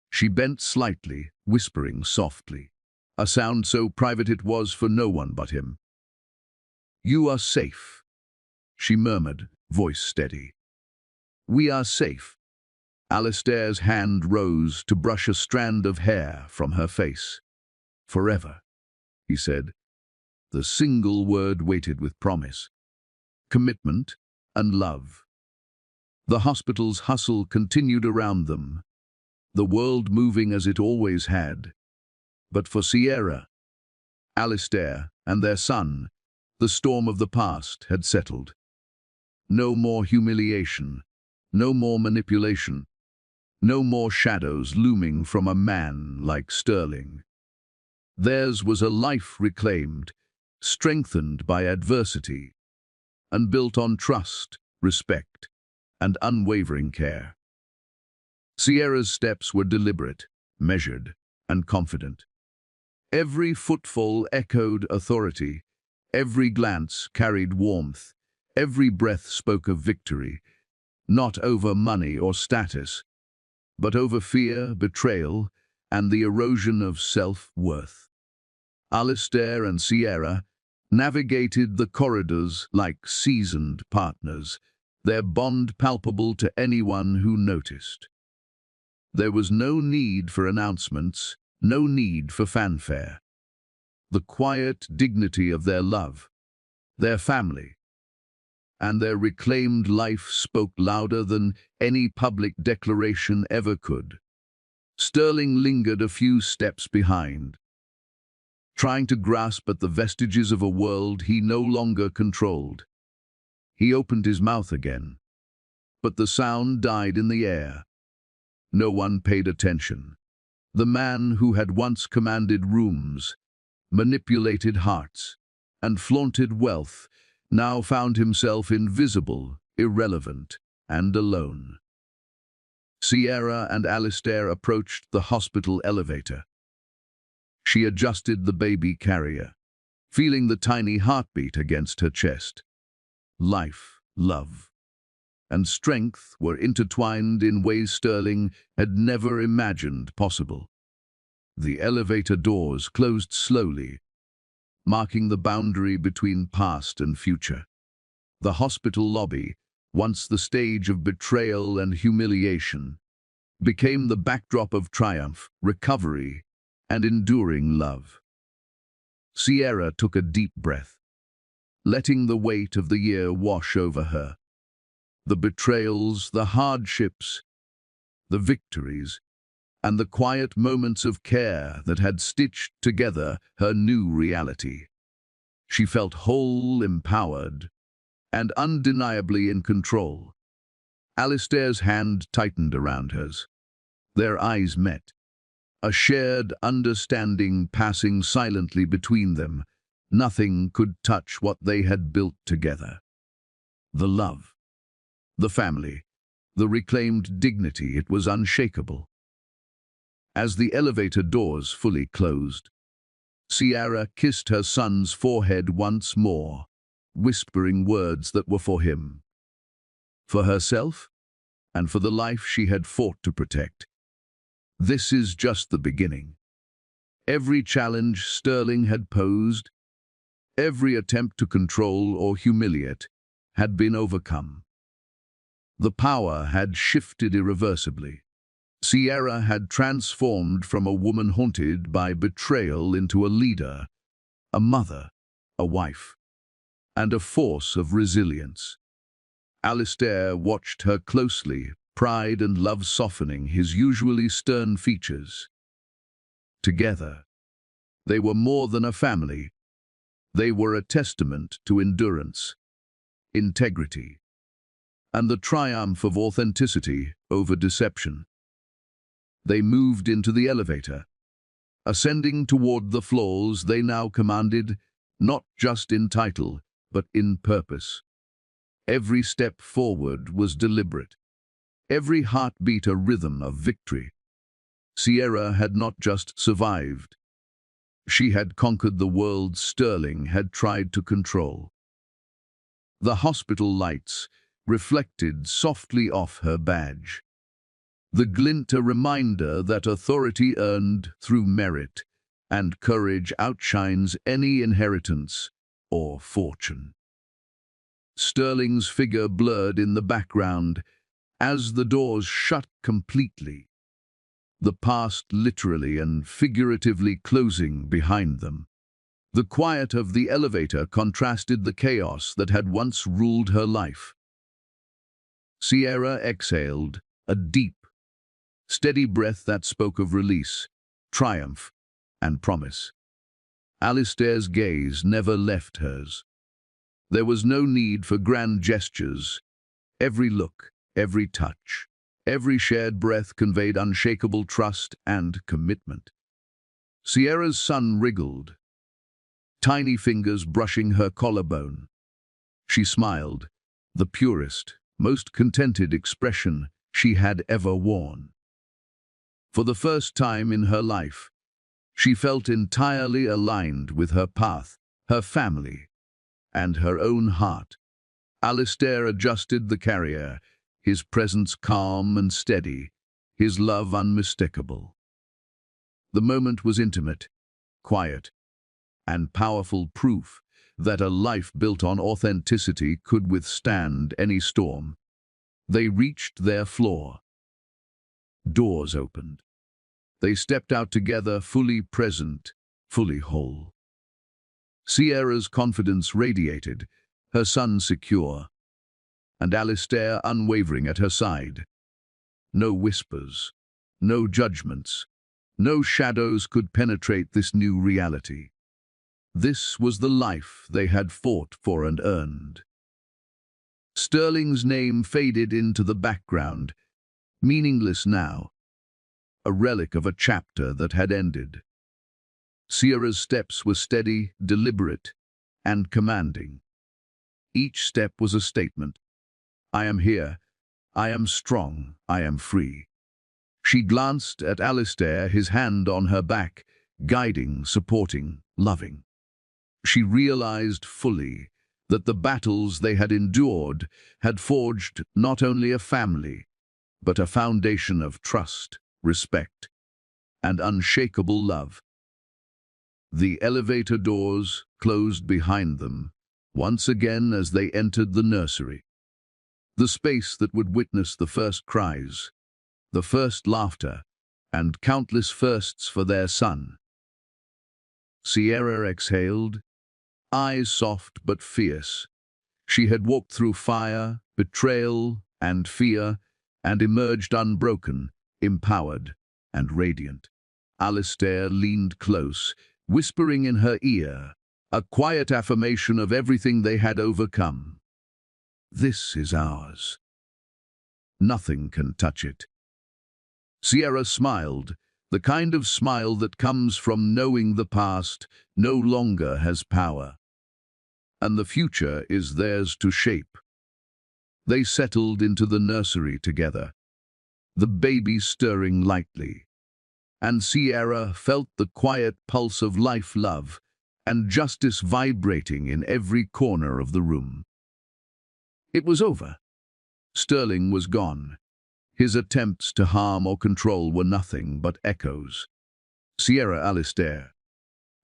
She bent slightly, whispering softly, a sound so private it was for no one but him. "You are safe," she murmured, voice steady. "We are safe." Alistair's hand rose to brush a strand of hair from her face. "Forever," he said. The single word weighted with promise, commitment, and love. The hospital's hustle continued around them, the world moving as it always had. But for Ciara, Alistair, and their son, the storm of the past had settled. No more humiliation, no more manipulation, no more shadows looming from a man like Sterling. Theirs was a life reclaimed, strengthened by adversity, and built on trust, respect, and unwavering care. Ciara's steps were deliberate, measured, and confident. Every footfall echoed authority, every glance carried warmth, every breath spoke of victory, not over money or status, but over fear, betrayal, and the erosion of self-worth. Alistair and Ciara navigated the corridors like seasoned partners, their bond palpable to anyone who noticed. There was no need for announcements, no need for fanfare. The quiet dignity of their love, their family, and their reclaimed life spoke louder than any public declaration ever could. Sterling lingered a few steps behind, trying to grasp at the vestiges of a world he no longer controlled. He opened his mouth again, but the sound died in the air. No one paid attention. The man who had once commanded rooms, manipulated hearts, and flaunted wealth now found himself invisible, irrelevant, and alone. Ciara and Alistair approached the hospital elevator. She adjusted the baby carrier, feeling the tiny heartbeat against her chest. Life, love, and strength were intertwined in ways Sterling had never imagined possible. The elevator doors closed slowly, marking the boundary between past and future. The hospital lobby, once the stage of betrayal and humiliation, became the backdrop of triumph, recovery, and enduring love. Sierra took a deep breath, letting the weight of the year wash over her. The betrayals, the hardships, the victories, and the quiet moments of care that had stitched together her new reality. She felt whole, empowered, and undeniably in control. Alistair's hand tightened around hers. Their eyes met, a shared understanding passing silently between them. Nothing could touch what they had built together. The love, the family, the reclaimed dignity, it was unshakable. As the elevator doors fully closed, Sierra kissed her son's forehead once more, whispering words that were for him, for herself, and for the life she had fought to protect. This is just the beginning. Every challenge Sterling had posed, every attempt to control or humiliate, had been overcome. The power had shifted irreversibly. Sierra had transformed from a woman haunted by betrayal into a leader, a mother, a wife, and a force of resilience. Alistair watched her closely, pride and love softening his usually stern features. Together, they were more than a family. They were a testament to endurance, integrity, and the triumph of authenticity over deception. They moved into the elevator, ascending toward the floors they now commanded, not just in title, but in purpose. Every step forward was deliberate, every heartbeat a rhythm of victory. Sierra had not just survived. She had conquered the world Sterling had tried to control. The hospital lights reflected softly off her badge, the glint a reminder that authority earned through merit and courage outshines any inheritance or fortune. Sterling's figure blurred in the background as the doors shut completely, the past literally and figuratively closing behind them. The quiet of the elevator contrasted the chaos that had once ruled her life. Sierra exhaled, a deep, steady breath that spoke of release, triumph, and promise. Alistair's gaze never left hers. There was no need for grand gestures. Every look, every touch, every shared breath conveyed unshakable trust and commitment. Sierra's son wriggled, tiny fingers brushing her collarbone. She smiled, the purest, most contented expression she had ever worn. For the first time in her life, she felt entirely aligned with her path, her family, and her own heart. Alistair adjusted the carrier, his presence calm and steady, his love unmistakable. The moment was intimate, quiet, and powerful proof that a life built on authenticity could withstand any storm. They reached their floor. Doors opened. They stepped out together, fully present, fully whole. Sierra's confidence radiated, her son secure, and Alistair unwavering at her side. No whispers, no judgments, no shadows could penetrate this new reality. This was the life they had fought for and earned. Sterling's name faded into the background, meaningless now, a relic of a chapter that had ended. Sierra's steps were steady, deliberate, and commanding. Each step was a statement. I am here. I am strong. I am free. She glanced at Alistair, his hand on her back, guiding, supporting, loving. She realized fully that the battles they had endured had forged not only a family, but a foundation of trust, respect, and unshakable love. The elevator doors closed behind them, once again as they entered the nursery. The space that would witness the first cries, the first laughter, and countless firsts for their son. Sierra exhaled, eyes soft but fierce. She had walked through fire, betrayal, and fear, and emerged unbroken, empowered, and radiant. Alistair leaned close, whispering in her ear, a quiet affirmation of everything they had overcome. This is ours. Nothing can touch it. Sierra smiled, the kind of smile that comes from knowing the past no longer has power, and the future is theirs to shape. They settled into the nursery together, the baby stirring lightly, and Sierra felt the quiet pulse of life, love, and justice vibrating in every corner of the room. It was over. Sterling was gone. His attempts to harm or control were nothing but echoes. Sierra, Alistair,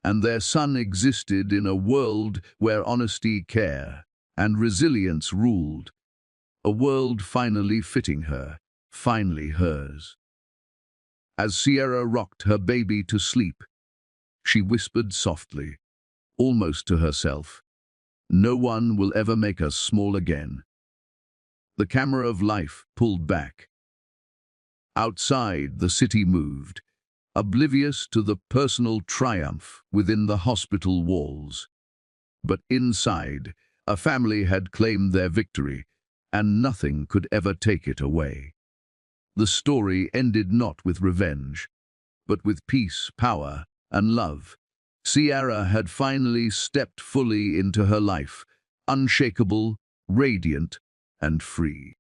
and their son existed in a world where honesty, care, and resilience ruled. A world finally fitting her, finally hers. As Sierra rocked her baby to sleep, she whispered softly, almost to herself, "No one will ever make us small again." The camera of life pulled back. Outside, the city moved, oblivious to the personal triumph within the hospital walls. But inside, a family had claimed their victory, and nothing could ever take it away. The story ended not with revenge, but with peace, power, and love. Sierra had finally stepped fully into her life, unshakable, radiant, and free.